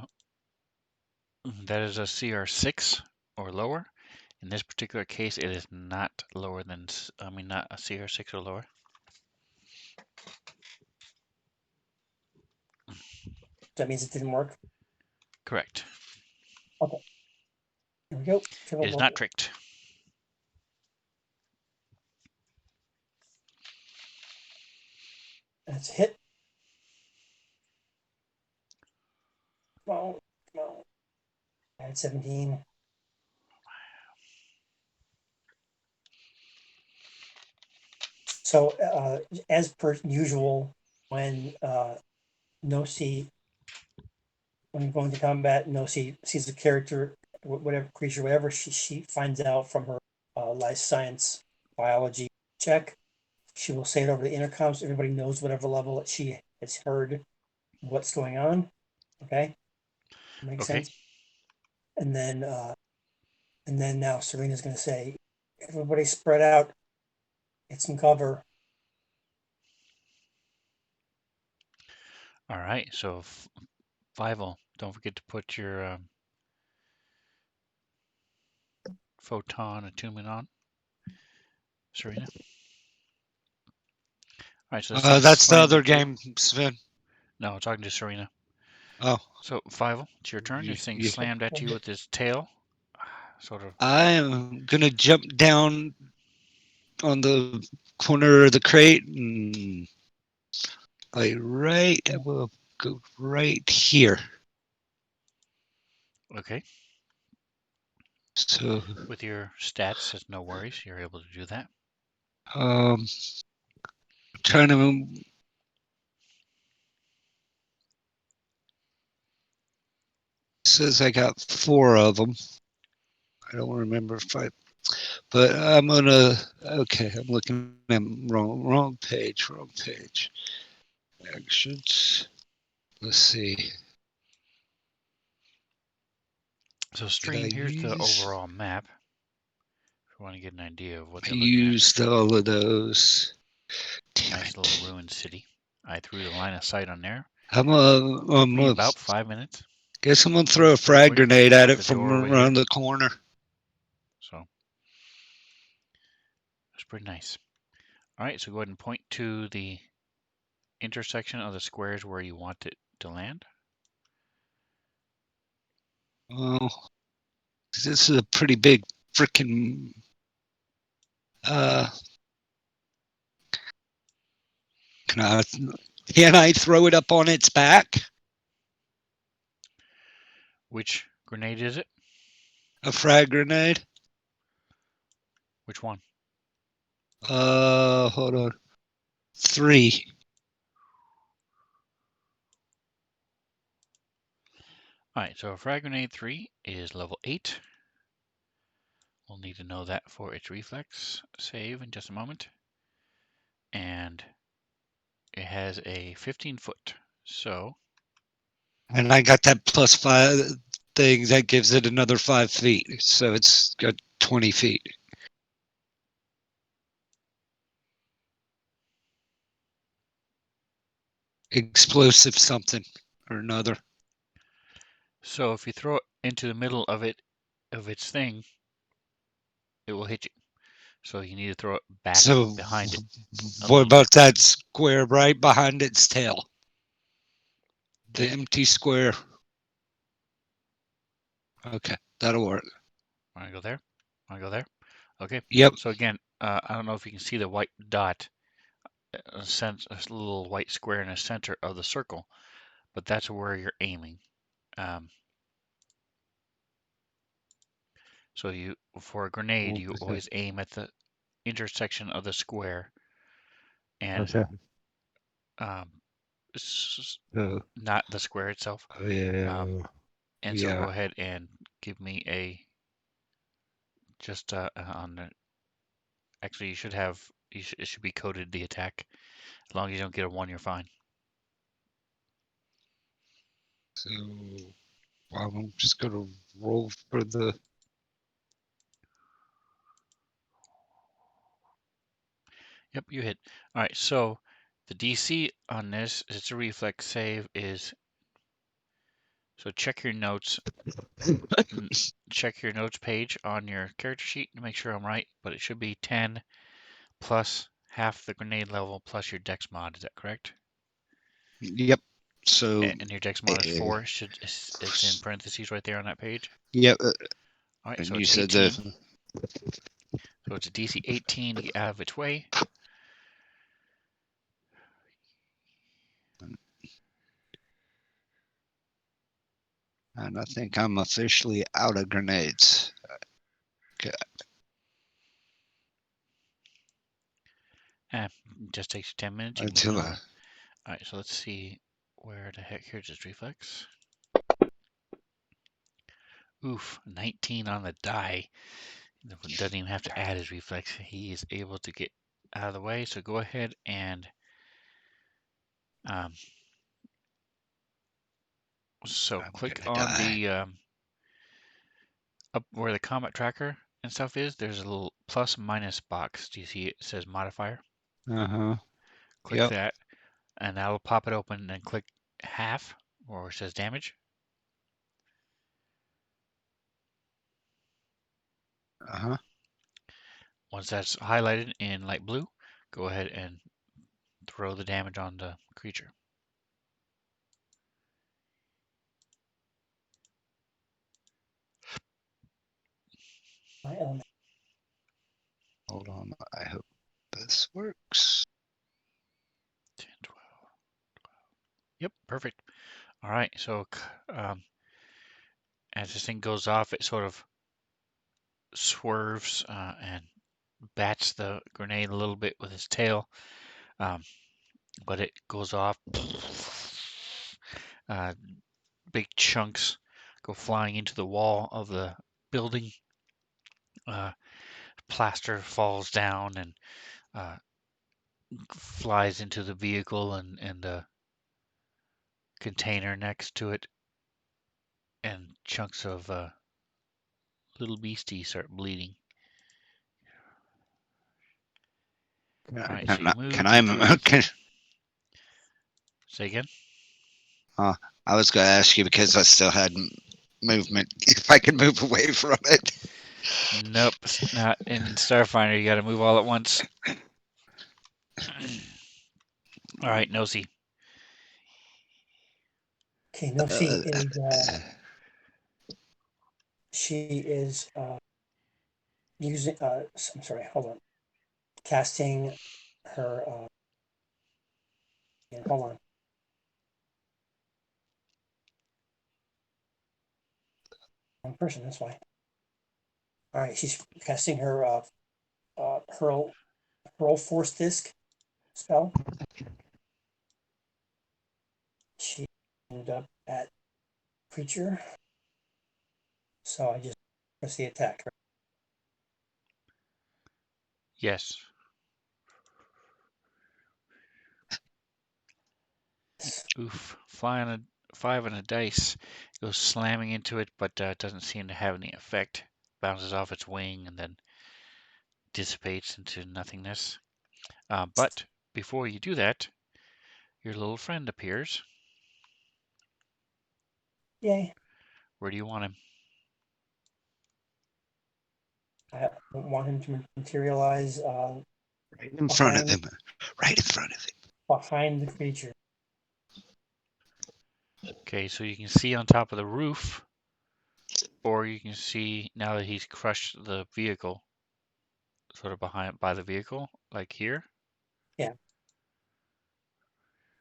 that is a CR6 or lower. In this particular case, it is not lower than, not a CR6 or lower. that means it didn't work. Correct. Okay. Here we go. It is not tricked. That's a hit. Come on, come on. I had 17. So as per usual, when Nosi, when going to combat, Nosi sees a character, whatever creature, whatever she finds out from her life science biology check, she will say it over the intercom so everybody knows whatever level that she has heard what's going on. Okay, makes Okay. sense. And then now Serena's going to say, everybody spread out, get some cover. All right. So, Fievel, don't forget to put your photon attunement on, Serena. All right, so this thing That's the slammed other into you. game, Sven. No, I'm talking to Serena. Oh, So, Fievel, it's your turn. This thing yeah. slammed at you with its tail. Sort of. I am gonna jump down on the corner of the crate and I will go right here. Okay. So With your stats, says no worries. You're able to do that. trying to says I got 4 of them. I don't remember if I, but I'm gonna. Okay, I'm looking at wrong page. Wrong page. Actions. Let's see. So, Did I stream, here's the use? overall map. If you want to get an idea of what I they're looking at. used all of those. Damn Nice it. little ruined city. I threw the line of sight on there. I'm Took me about 5 minutes. guess I'm gonna It throw a was right frag grenade at at it the from door over here. around the corner. So, it's pretty nice. All right, so go ahead and point to the intersection of the squares where you want it to land. Oh, this is a pretty big freaking. Uh, can I throw it up on its back? Which grenade is it? A frag grenade? Which one? Hold on. 3. All right, so frag grenade 3 is level 8. We'll need to know that for its reflex save in just a moment. And it has a 15-foot. So, And I got that +5 thing that gives it another 5 feet. So it's got 20 feet. Explosive something or another. so if you throw it into the middle of its thing, it will hit you. So you need to throw it back So behind it a what little bit. about that square right behind its tail? The empty square. Okay, that'll work. Want to go there? Want to go there? Okay. Yep. So again, I don't know if you can see the white dot, a little white square in the center of the circle, but that's where you're aiming. So for a grenade, you always aim at the intersection of the square and Okay. not the square itself. Yeah. And so go ahead and give me just on the. Actually, you should have. It should be coded the attack. As long as you don't get a 1, you're fine. So I'm just gonna roll for the. Yep, you hit. All right, so the DC on this, it's a reflex save, is. So check your notes. Check your notes page on your character sheet to make sure I'm right, but it should be 10 plus half the grenade level plus your dex mod. Is that correct? Yep. So. And your dex mod is 4. It's in parentheses right there on that page. Yep. All right, And so you it's said 18. the. So it's a DC 18 to get out of its way. And I think I'm officially out of grenades. Okay. Just takes you 10 minutes. You can Until move on. All right, so let's see where the heck. Here's his reflex. Oof, 19 on the die. Doesn't even have to add his reflex. He is able to get out of the way. So go ahead and so I'm click gonna on die. the up where the combat tracker and stuff is. There's a little plus minus box. Do you see it says modifier? Click Yep. that, and that will pop it open. And then click half, where it says damage. Once that's highlighted in light blue, go ahead and throw the damage on the creature. My element. Hold on. I hope this works. 10, 12. Yep, perfect. All right, so as this thing goes off, it sort of swerves and bats the grenade a little bit with its tail, but it goes off. Big chunks go flying into the wall of the building. Plaster falls down and flies into the vehicle and the container next to it, and chunks of little beasties start bleeding. All right, so you move. Say again? I was going to ask you because I still had movement. If I could move away from it. Nope, not in Starfinder. You got to move all at once. All right, Nosy. Okay, no, she is using. I'm sorry. Hold on. Casting her. Hold on. One person. That's why. All right, she's casting her hurl force disc spell. She ended up at creature, so I just press the attack. Yes. Oof. Flying a 5 and a dice. Goes slamming into it, but doesn't seem to have any effect. Bounces off its wing and then dissipates into nothingness. But before you do that, your little friend appears. Yay! Where do you want him? I don't want him to materialize Right in front of him. Right in front of him. behind the creature. Okay, so you can see on top of the roof, or you can see now that he's crushed the vehicle, sort of behind by the vehicle, like here. Yeah.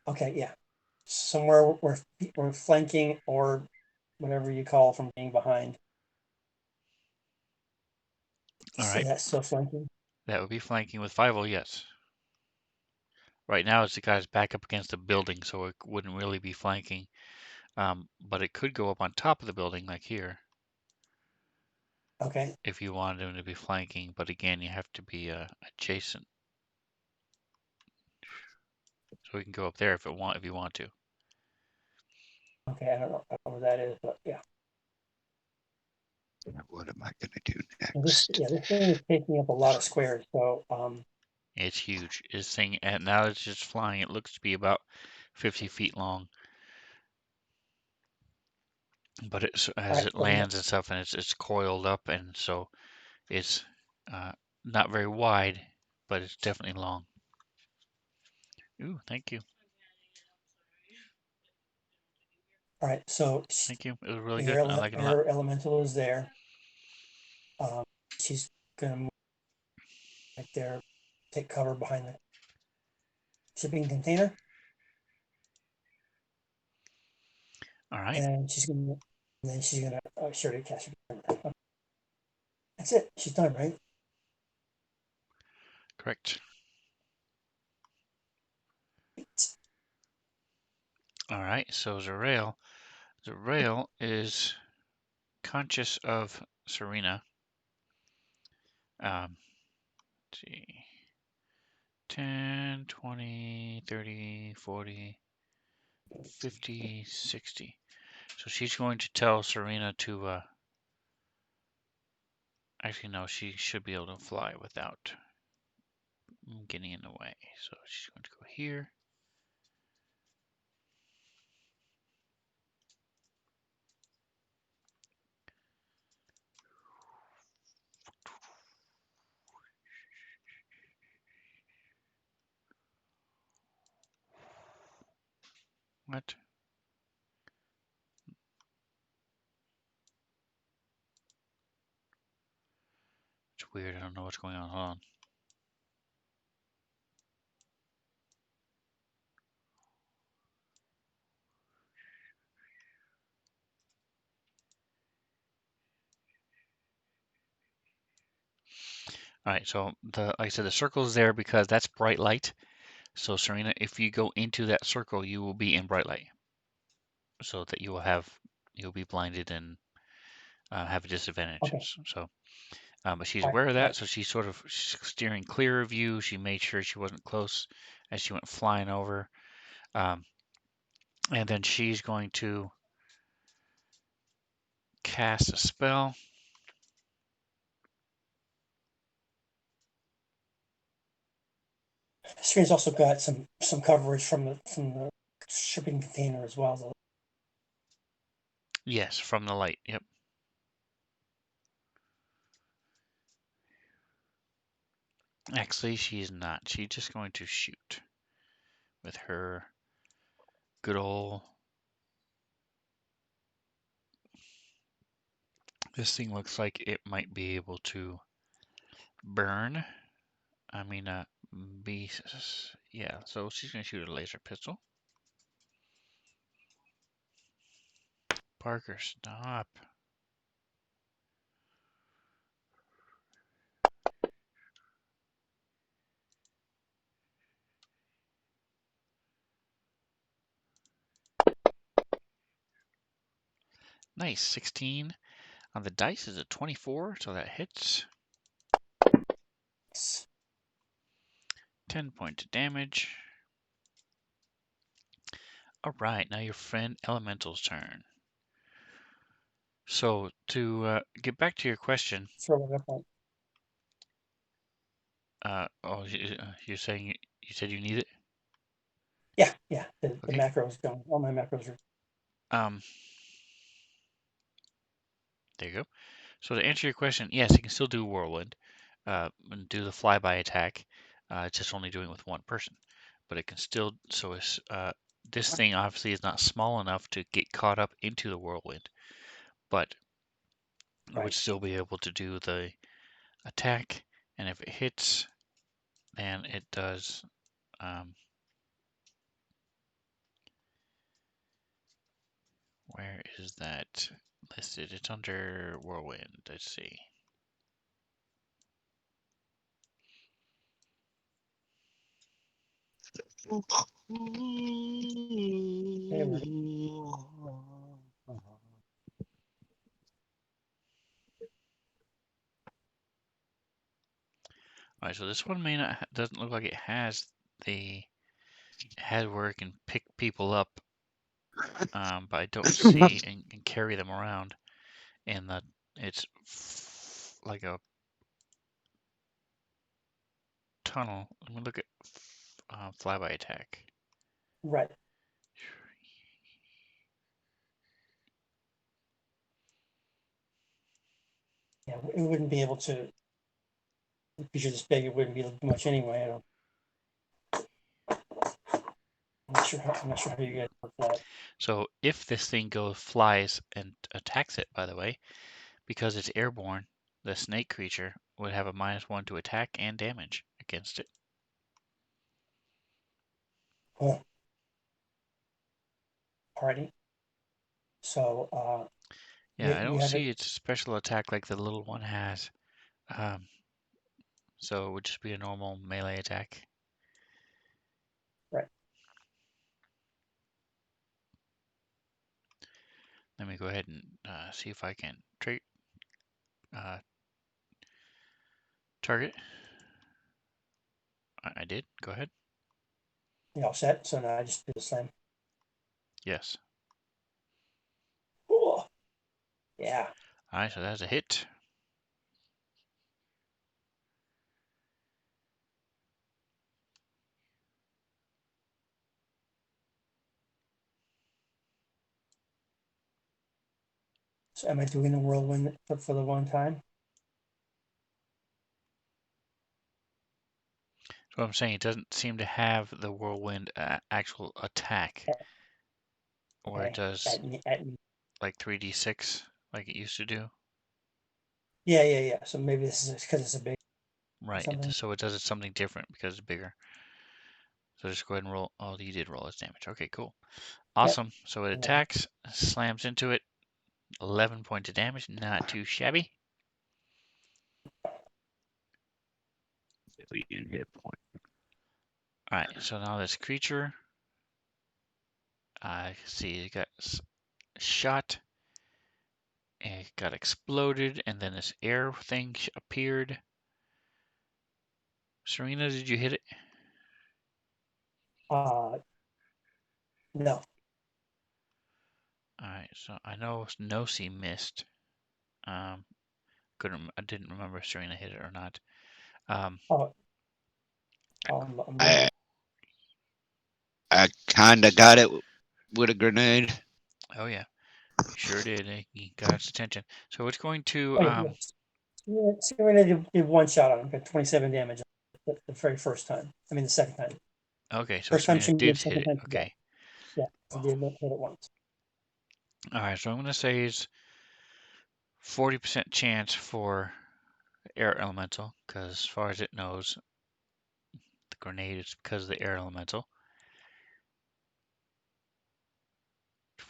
Okay. Yeah. Somewhere where we're flanking or whatever you call from being behind. All Is right, that still flanking? that would be flanking with 5-0, yes. Right now, it's the guy's back up against the building, so it wouldn't really be flanking. But it could go up on top of the building, like here, Okay. if you wanted him to be flanking. But again, you have to be adjacent. So we can go up there if you want to. Okay. I don't know what that is, but yeah. What am I going to do This next? this thing is taking up a lot of squares. So It's huge. This thing, and now it's just flying. It looks to be about 50 feet long. But as right, it lands and stuff, and it's coiled up, and so it's not very wide, but it's definitely long. Ooh, thank you. all right. So Thank you. It was really good. your I like it a lot. your elemental is there. She's gonna move right there, take cover behind the shipping container, All right, and then she's gonna sure to catch it. That's it. She's done, right? correct. All right, so Zerail is conscious of Serena. Let's see. 10, 20, 30, 40, 50, 60. So she's going to tell Serena to, actually, no, she should be able to fly without getting in the way. So she's going to go here. What? It's weird. I don't know what's going on. Hold on. All right, so like I said, the circle is there because that's bright light. So Serena, if you go into that circle, you will be in bright light, so that you'll be blinded and have a disadvantage. Okay, So, but she's all right, aware of that, right. so she's sort of steering clear of you. She made sure she wasn't close as she went flying over, um, and then she's going to cast a spell. Screen's also got some coverage from the shipping container as well. Though. Yes, from the light. Yep. Actually, she's not. She's just going to shoot with her good old. This thing looks like it might be able to burn. I mean, be. Yeah, so she's going to shoot a laser pistol. Parker, stop. Nice. 16 on the dice is a 24, so that hits. 10 points of damage. All right, now your friend Elemental's turn. So to get back to your question, Throw it up on. you're saying you said you need it? Yeah, yeah. The Okay. macros going. All my macros are. Um, there you go. So to answer your question, yes, you can still do Whirlwind, and do the flyby attack. It's just only doing with one person, but it can still. So it's this thing obviously is not small enough to get caught up into the Whirlwind, but it would Right. still be able to do the attack, and if it hits, then it does. Um, where is that listed? It's under Whirlwind. Let's see. Okay, we're All right, so this one may not doesn't look like it has the has where it can pick people up, but I don't see and carry them around. And the it's like a tunnel. Let me look at flyby attack. right. Yeah, it wouldn't be able to. Because you're this big, it wouldn't be much anyway. I'm not sure how you guys work that. So if this thing flies and attacks it, by the way, because it's airborne, the snake creature would have a -1 to attack and damage against it. Oh, alrighty. So Yeah, I you don't have see it its special attack like the little one has. Um, so it would just be a normal melee attack. right. Let me go ahead and see if I can uh, target. I did. Go ahead. You all set? So now I just do the same. Yes. Cool. Yeah. All right, so that's a hit. So am I doing the whirlwind for the one time? So I'm saying it doesn't seem to have the whirlwind actual attack. Yeah. Or it Okay. does like 3d6 like it used to do. Yeah. So maybe this is because it's a big Right. something. So it does something different because it's bigger. So just go ahead and roll. Oh, you did roll its damage. Okay, cool. Awesome. So it Yeah. attacks, slams into it. 11 points of damage. Not too shabby. Billion hit point. All right. So now this creature, I see it got shot. It got exploded, and then this air thing appeared. Serena, did you hit it? No. All right. So I know Nosy missed. Um, I didn't remember if Serena hit it or not. Oh, I'm looking. I kind of got it with a grenade. Oh yeah, you sure did. He got its attention. So it's going to Oh, yes. Yeah, Serena did one shot on him, got 27 damage the very first time. I mean, the second time. Okay, so First time Serena she did did, hit second it. time she got. Okay. Yeah, she Oh. did hit it once. All right, so I'm going to say it's 40% chance for air elemental, because as far as it knows, the grenade is because of the air elemental.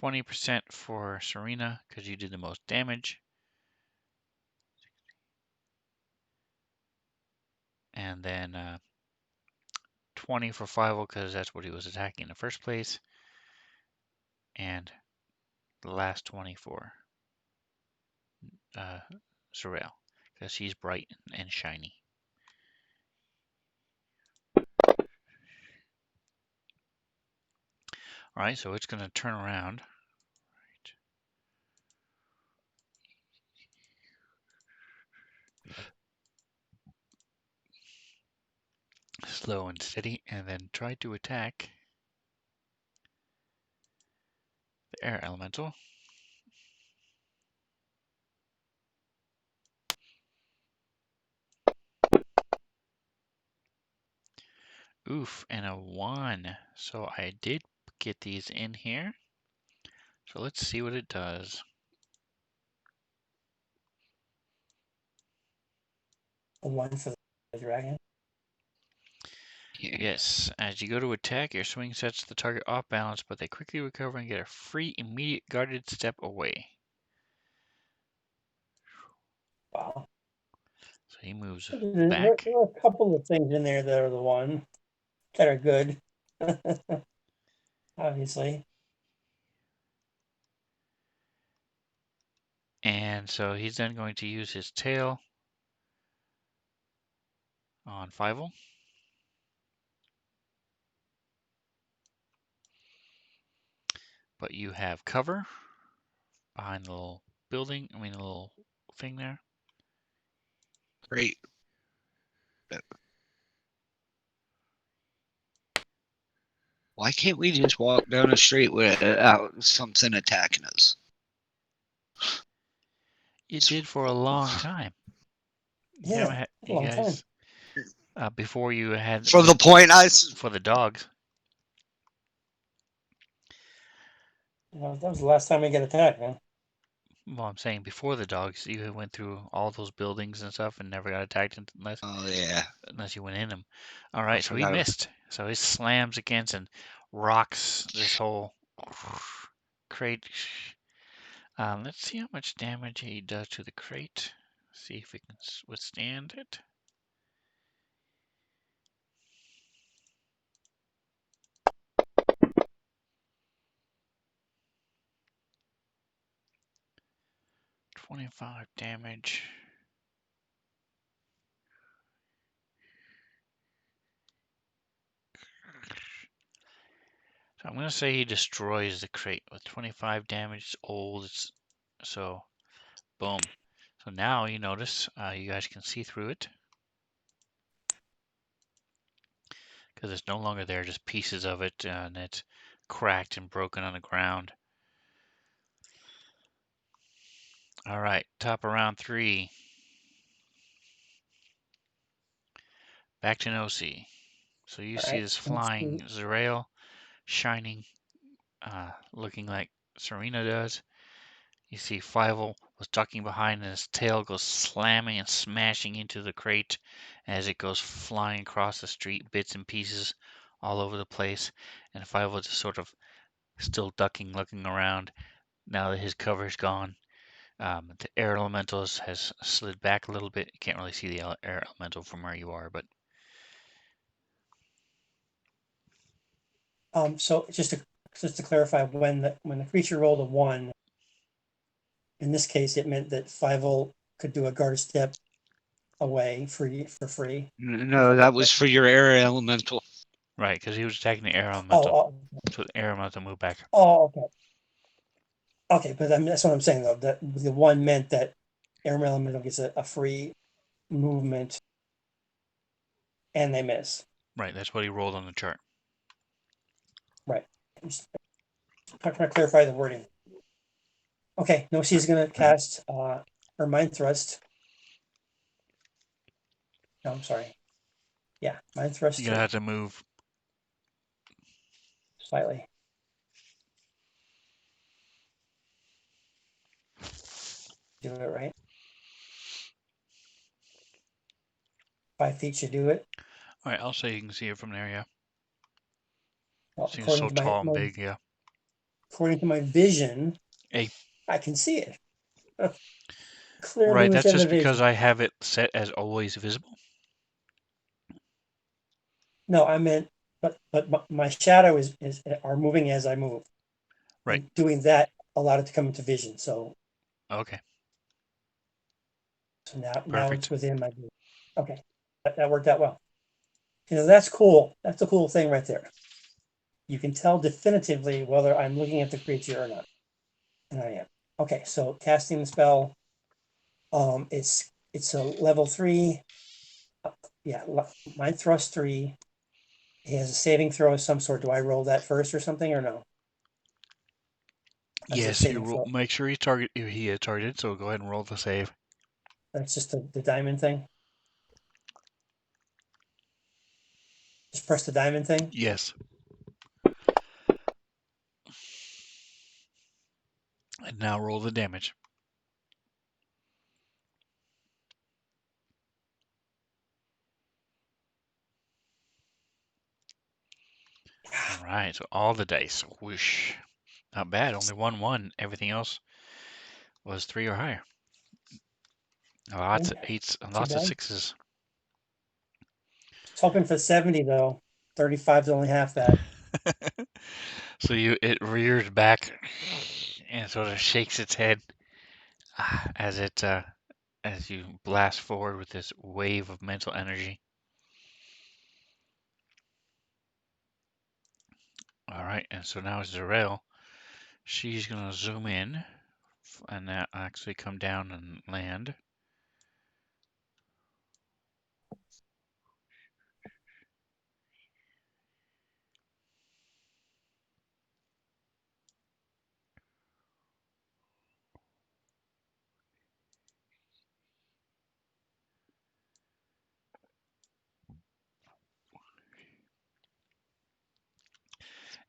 20% for Serena, because you did the most damage. And then 20 for Fievel, because that's what he was attacking in the first place. And the last 20 for Sorrel, because she's bright and shiny. All right, so it's going to turn around. Slow and steady, and then try to attack the air elemental. Oof, and a 1. So I did get these in here. So let's see what it does. A one for the dragon. Yeah. Yes, as you go to attack, your swing sets the target off balance, but they quickly recover and get a free immediate guarded step away. Wow. So he moves There back. are a couple of things in there that are the one that are good. Obviously. And so he's then going to use his tail on Fievel. But you have cover behind the little building, the little thing there. Great. Why can't we just walk down the street without something attacking us? You did for a long time. You haven't Yeah, had, a you long time. guys, before you had From the point for the dogs. That was the last time we got attacked, man. Well, I'm saying before the dogs, you went through all those buildings and stuff and never got attacked Oh yeah, unless you went in them. All I right, so he forgot. missed. So he slams against and rocks this whole crate. Let's see how much damage he does to the crate. See if we can withstand it. $25 damage. So I'm going to say he destroys the crate with 25 damage. It's old. So boom. So now you notice you guys can see through it because it's no longer there, just pieces of it, and it's cracked and broken on the ground. All right, top of round 3. Back to Nosy. So you All see right. this Let's flying see. Zerael shining looking like Serena does. You see Fievel was ducking behind, and his tail goes slamming and smashing into the crate as it goes flying across the street, bits and pieces all over the place. And Fievel just sort of still ducking, looking around now that his cover's gone. The air elemental has slid back a little bit. You can't really see the air elemental from where you are, but So just to clarify, when the creature rolled a 1, in this case, it meant that Fievel could do a guard step away for free. No, that was for your air elemental. right, because he was attacking the air Oh, elemental, so the air elemental moved back. okay. Okay, but that's what I'm saying though. That the 1 meant that air elemental gets a free movement, and they miss. Right, that's what he rolled on the chart. Right. Just trying to clarify the wording. Okay, no, she's gonna cast her mind thrust. No, I'm sorry. Yeah, mind thrust You're gonna 2, have to move. slightly. Do it right. 5 feet should do it. All right, I'll say you can see it from there. Yeah, Well, seems so tall and big. Yeah. according to my vision, Hey. I can see it clearly Right, that's within the just because vision. I have it set as always visible. No, I meant, but my shadow is are moving as I move. Right. And doing that allowed it to come into vision. So Okay. now it's Perfect. within my view. Okay, that worked out well. That's cool. That's a cool thing right there. You can tell definitively whether I'm looking at the creature or not, and I am. Okay, so casting the spell. It's a level 3. Yeah, mind thrust 3. He has a saving throw of some sort. Do I roll that first or something, or no? That's a Yes, you saving roll. throw. Make sure he is targeted. So go ahead and roll the save. That's just the diamond thing. Just press the diamond thing. Yes. And now roll the damage. All right. So all the dice. Whoosh. Not bad. Only 1-1. Everything else was 3 or higher. Lots of 8s and lots of bad. 6s. Just hoping for 70 though. 35 is only half that. So it rears back and sort of shakes its head as as you blast forward with this wave of mental energy. All right, and so now it's Zarel. She's gonna zoom in and actually come down and land.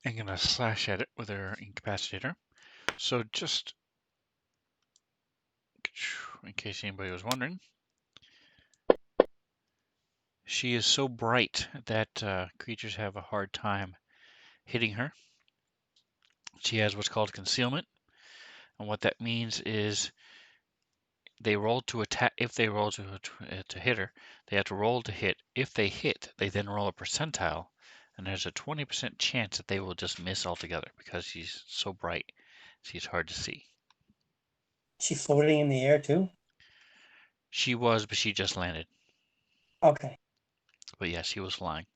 And gonna slash at it with her incapacitator. So just in case anybody was wondering, she is so bright that creatures have a hard time hitting her. She has what's called concealment, and what that means is they roll to attack. If they roll to hit her, they have to roll to hit. If they hit, they then roll a percentile, and there's a 20% chance that they will just miss altogether because she's so bright. She's hard to see. She floating in the air too? She was, but she just landed. Okay. But yes, she was flying.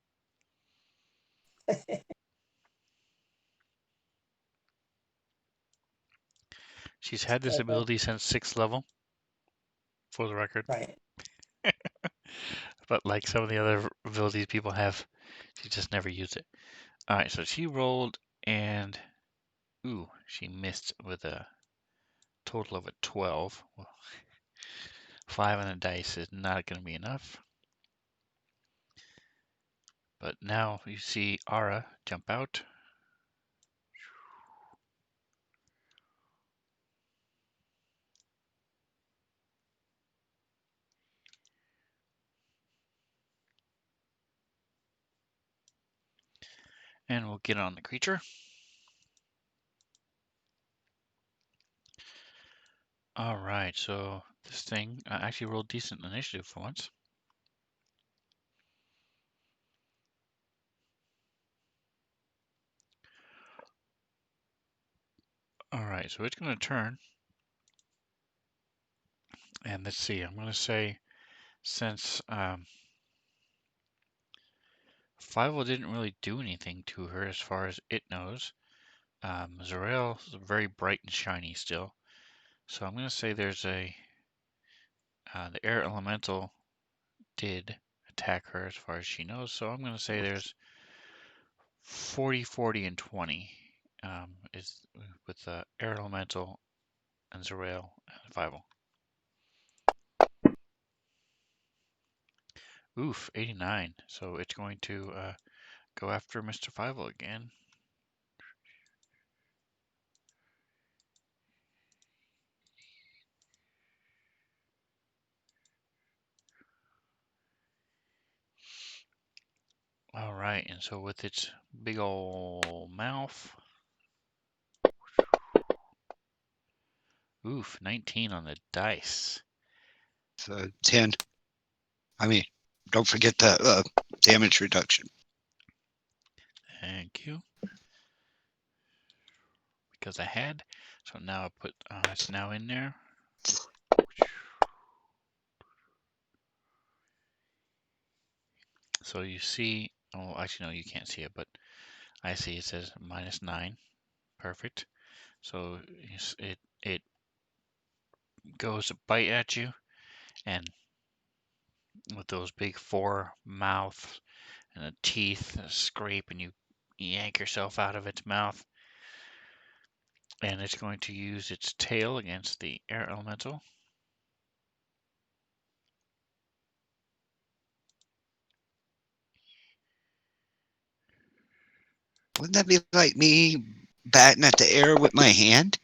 She's had this ability since 6th level, for the record. Right. But like some of the other abilities people have, she just never used it. Alright, so she rolled and ooh, she missed with a total of a 12. Well, 5 on the dice is not going to be enough. But now you see Ara jump out. And we'll get on the creature. All right, so this thing actually rolled decent initiative for once. All right, so it's going to turn. And let's see, I'm going to say since Fievel didn't really do anything to her as far as it knows, Zarel is very bright and shiny still. So I'm going to say there's the air elemental did attack her as far as she knows. So I'm going to say there's 40, 40, and 20 is with air elemental and Zarel and Fievel. Oof, 89. So it's going to go after Mr. Fievel again. All right, and so with its big ol' mouth, oof, 19 on the dice. So 10. I mean, don't forget the damage reduction. Thank you. Because I had, so now I put it's now in there. So you see, oh, actually no, you can't see it, but I see it says -9. Perfect. So it goes to bite at you, and with those big four mouths and the teeth scrape, and you yank yourself out of its mouth. And it's going to use its tail against the air elemental. Wouldn't that be like me batting at the air with my hand?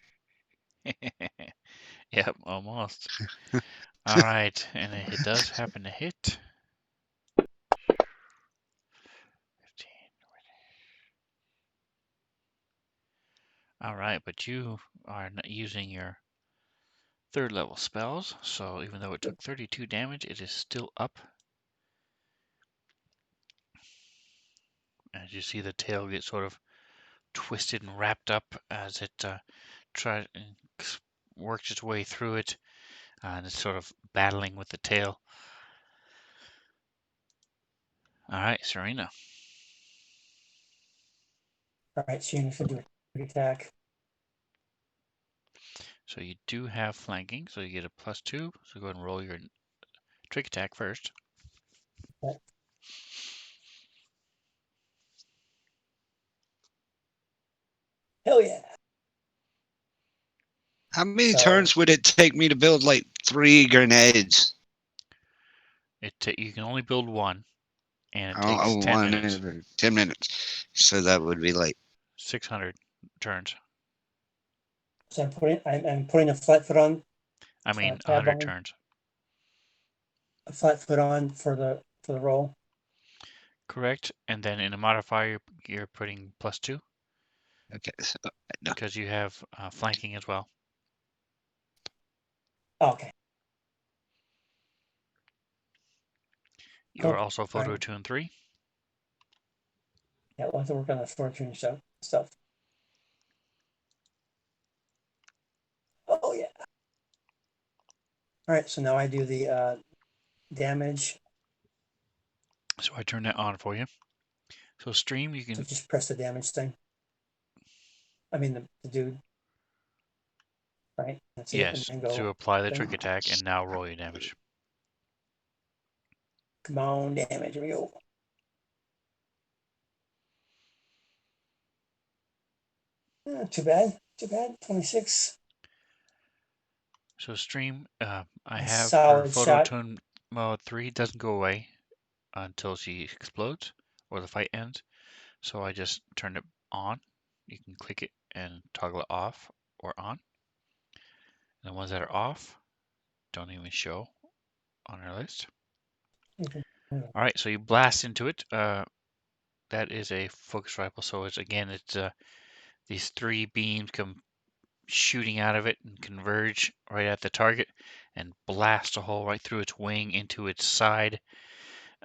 Yep, almost. All right, and it does happen to hit. 15. All right, but you are not using your third level spells, so even though it took 32 damage, it is still up. As you see the tail get sort of twisted and wrapped up as it tries and works its way through it, and it's sort of battling with the tail. All right, Serena. All right, Shane should do a attack. So you do have flanking, so you get a +2. So go ahead and roll your trick attack first. Okay. Hell yeah. How many So- turns would it take me to build like 3 grenades? You can only build one, and it Oh, takes 10 one minutes, every 10 minutes. So that would be like 600 turns. So I'm putting a flat foot on, I mean, tab 100 on, turns. a flat foot on for the roll. Correct. And then in a modifier, you're putting +2 okay. So, no. because you have flanking as well. Okay. You are Cool. also photo Alright. 2 and 3. Yeah, we'll have to work on the fortune stuff. Oh yeah. All right, so now I do the damage. So I turn that on for you. So stream, you So can, just press the damage thing. I mean the dude. Right. That's it. And yes, then to go. apply the Thing. trick attack, and now roll your damage. Come on, damage. Here we go. Too bad. Too bad. 26. So stream, I A have her solid photo shot. tone mode 3 doesn't go away until she explodes or the fight ends. So I just turned it on. You can click it and toggle it off or on. And the ones that are off don't even show on our list. Mhm. All right, so you blast into it. The that is a focus rifle. So it's these 3 beams come shooting out of it and converge right at the target and blast a hole right through its wing into its side.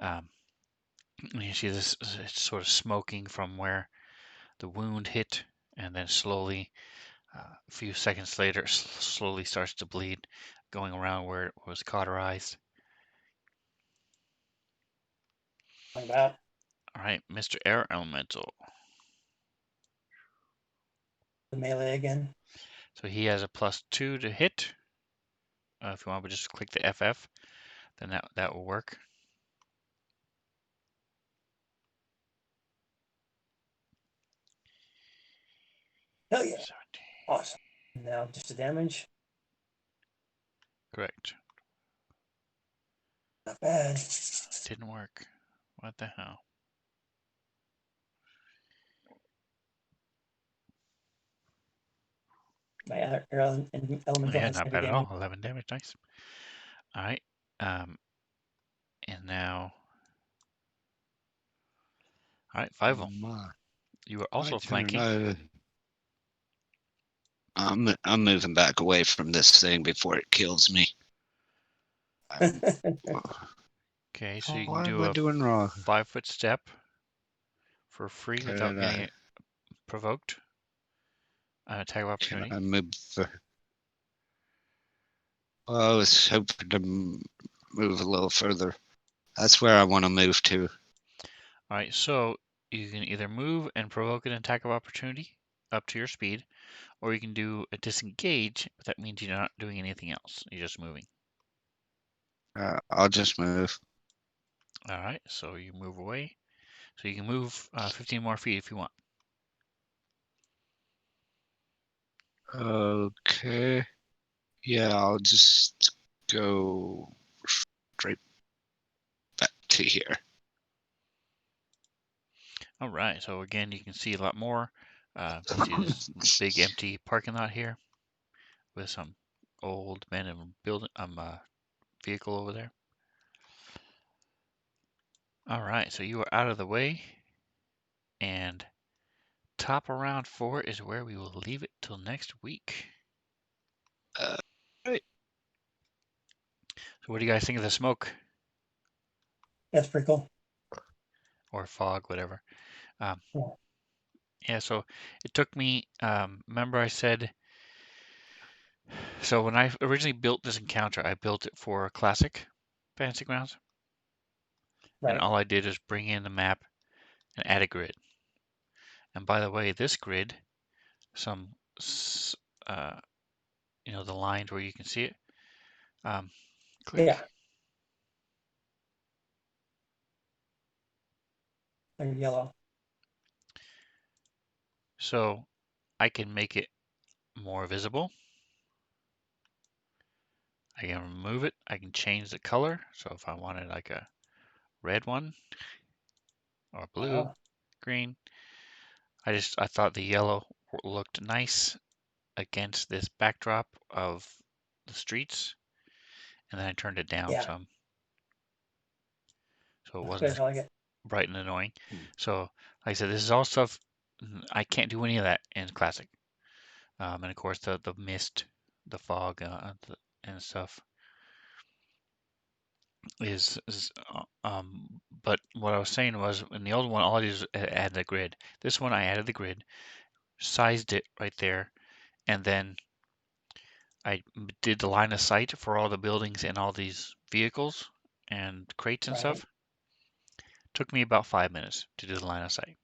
You see this, it's sort of smoking from where the wound hit, and then slowly, a few seconds later, slowly starts to bleed, going around where it was cauterized. Like that. All right, Mr. Air Elemental. The melee again. So he has a +2 to hit. If you want to just click the FF, then that will work. Hell yeah. 17. Awesome. Now just the damage. Correct. Not bad. Didn't work. What the hell? My other elemental Yeah, has not heavy bad at damage. all. 11 damage, nice. All right. And now, all right, Fievel. You are My also turn. flanking. I'm moving back away from this thing before it kills me. Okay, so you can What am do I a doing wrong? 5-foot step for free without Can I, getting provoked. Attack of can opportunity. I move? Well, I was hoping to move a little further. That's where I want to move to. All right, so you can either move and provoke an attack of opportunity up to your speed, or you can do a disengage, but that means you're not doing anything else. You're just moving. I'll just move. All right, so you move away. So you can move 15 more feet if you want. Okay. Yeah, I'll just go straight back to here. All right, so again, you can see a lot more. You see this big empty parking lot here with some old abandoned building, vehicle over there. All right, so you are out of the way, and top of round 4 is where we will leave it till next week. Right. So what do you guys think of the smoke That's pretty cool. or fog, whatever? Um, Yeah. yeah, so it took me, remember I said, so when I originally built this encounter, I built it for classic Fantasy Grounds. And Right. all I did is bring in the map and add a grid. And by the way, this grid, some, the lines where you can see it, click. Yeah. They're yellow. So I can make it more visible. I can remove it. I can change the color. So if I wanted like a red one or blue, green, I thought the yellow looked nice against this backdrop of the streets, and then I turned it down Yeah. some so it That's wasn't good. as I like it. bright and annoying. So like I said, this is all stuff I can't do any of that in classic. And of course the mist, the fog, and stuff but what I was saying was in the old one all I did is add the grid. This one I added the grid, sized it right there, and then I did the line of sight for all the buildings and all these vehicles and crates and Right. stuff. Took me about 5 minutes to do the line of sight.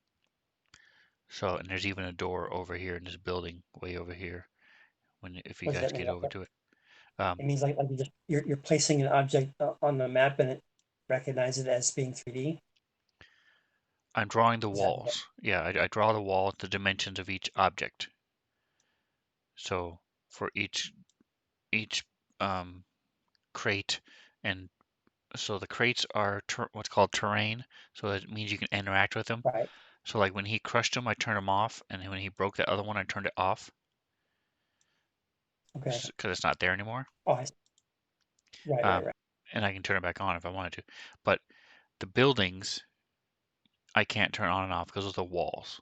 So, and there's even a door over here in this building, way over here, if you What does guys that get mean? over to it. It means like you're placing an object on the map and it recognizes it as being 3D. I'm drawing the Is that what walls. Yeah, I draw the wall, the dimensions of each object. So for each um, crate, and so the crates are what's called terrain. So it means you can interact with them. right? So like when he crushed them, I turned them off, and when he broke that other one, I turned it off Okay. because it's not there anymore. Oh, I see. Right. And I can turn it back on if I wanted to. But the buildings, I can't turn on and off because of the walls.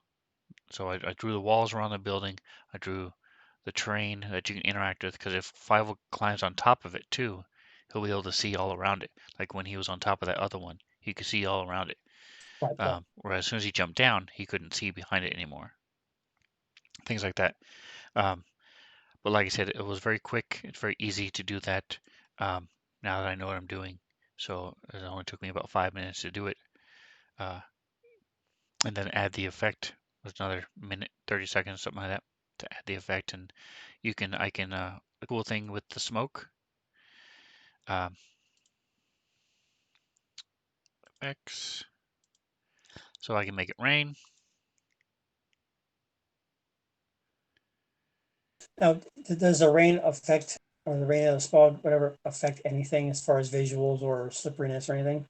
So I drew the walls around the building. I drew the terrain that you can interact with because if Five climbs on top of it too, he'll be able to see all around it. Like when he was on top of that other one, he could see all around it. Right. Whereas as soon as he jumped down, he couldn't see behind it anymore. Things like that. Um, but like I said, it was very quick. It's very easy to do that now that I know what I'm doing. So it only took me about 5 minutes to do it. And then add the effect with another minute, 30 seconds, something like that to add the effect. And I can, a cool thing with the smoke, um, effects, so I can make it rain. Now, does the rain affect, or the rain of the smog, whatever, affect anything as far as visuals or slipperiness or anything?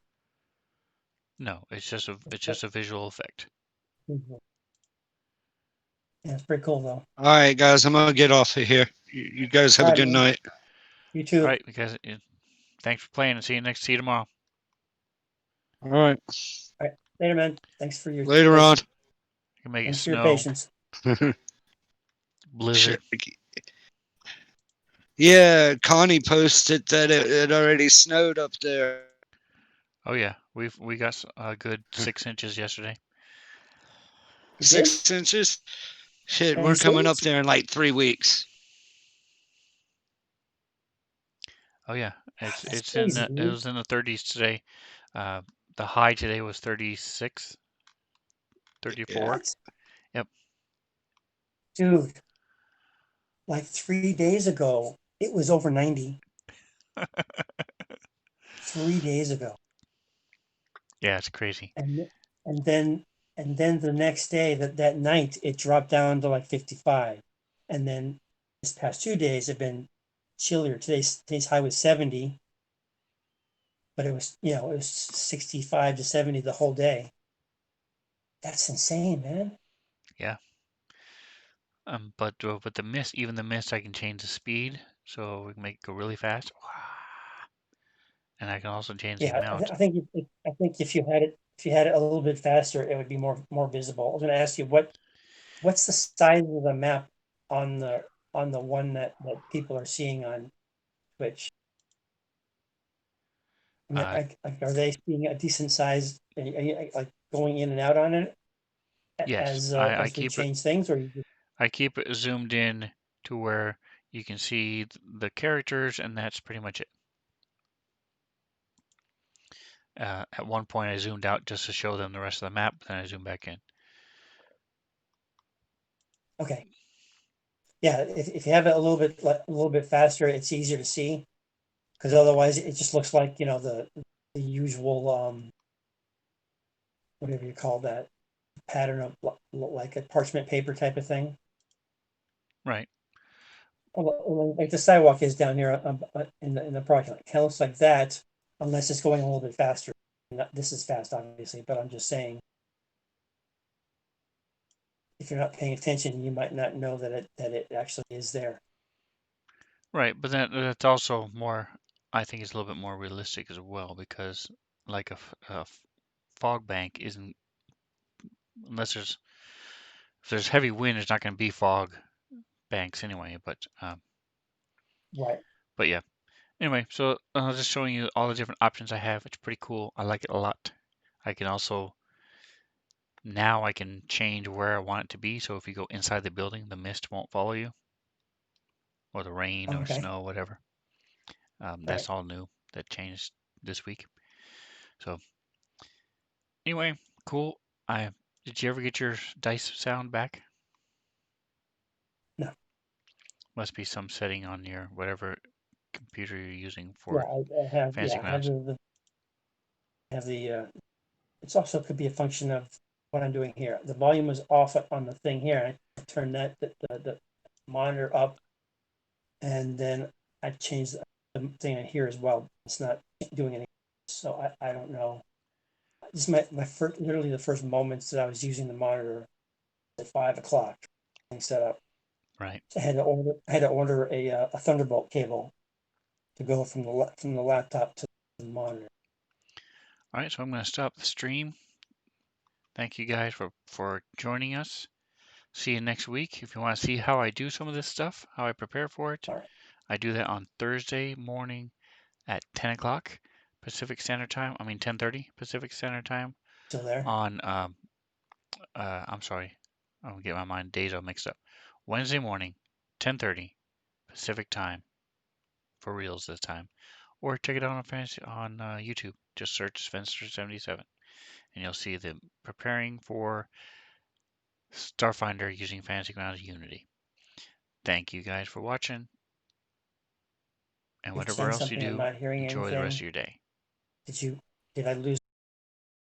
No, it's just a visual effect. Mhm. Yeah, it's pretty cool though. All right, guys, I'm gonna get off of here. You guys have All a right, good man. night. You All too. right, because thanks for playing and see you tomorrow. All right, All right. Later, man. Thanks for your later on. patience. You can make it Thanks for your snow, patience. blizzard. Yeah, Connie posted that it already snowed up there. Oh yeah, we got a good 6 inches yesterday. You did? 6 inches. Shit, Are we're you coming up serious? there in like 3 weeks. Oh yeah, That's crazy, it dude. was in the 30s today. Uh, the high today was 36, 34. What? Yep. Dude, like 3 days ago, it was over 90. 3 days ago. Yeah, it's crazy. And and then and then the next day, that night, it dropped down to like 55. And then this past 2 days have been chillier. Today's high was 70, but it was 65 to 70 the whole day. That's insane, man. Yeah. But the mist, even the mist, I can change the speed, so we can make it go really fast. And I can also change the Yeah, amount. I think if you had it a little bit faster, it would be more visible. I was going to ask you what's the size of the map on the one that people are seeing on Twitch? I mean, Uh, are they seeing a decent size? Like going in and out on it yes, as we change things, or you just, I keep it zoomed in to where you can see the characters, and that's pretty much it. At one point, I zoomed out just to show them the rest of the map, then I zoomed back in. okay? Yeah, if you have it a little bit faster, it's easier to see because otherwise it just looks like the usual whatever you call that pattern of like a parchment paper type of thing. Right. Like the sidewalk is down here in the parking lot. It kind of looks like that, unless it's going a little bit faster. This is fast, obviously, but I'm just saying, if you're not paying attention, you might not know that it actually is there. Right, but that's also more, I think it's a little bit more realistic as well because like a fog bank isn't, unless if there's heavy wind, it's not going to be fog banks anyway. Right. But yeah. Anyway, so I was just showing you all the different options I have. It's pretty cool. I like it a lot. I can also now I can change where I want it to be. So if you go inside the building, the mist won't follow you, or the rain or Okay. snow, whatever. Right. That's all new. That changed this week. So anyway, cool. I Did you ever get your dice sound back? No. Must be some setting on your whatever computer you're using Yeah, for I have. Fantasy Yeah, I have Grounds. the. It's also could be a function of what I'm doing here. The volume was off on the thing here. I turned the monitor up, and then I changed the thing in here as well. It's not doing anything, so I don't know. This is my first, literally the first moments that I was using the monitor at 5 o'clock. Set up. Right. So I had to order a Thunderbolt cable to go from the laptop to the monitor. All right. So I'm going to stop the stream. Thank you guys for joining us. See you next week. If you want to see how I do some of this stuff, how I prepare for it, All right. I do that on Thursday morning at 10 o'clock Pacific Standard Time. I mean 10:30 Pacific Standard Time Still there? on I'm sorry. I'm getting my days all mixed up. Wednesday morning, 10:30 Pacific Time for reals this time. Or check it out on YouTube. Just search Spencer77 and you'll see them preparing for Starfinder using Fantasy Grounds Unity. Thank you guys for watching. And You're whatever saying else you something, I'm do, not hearing enjoy the rest anything. of your day. Did I lose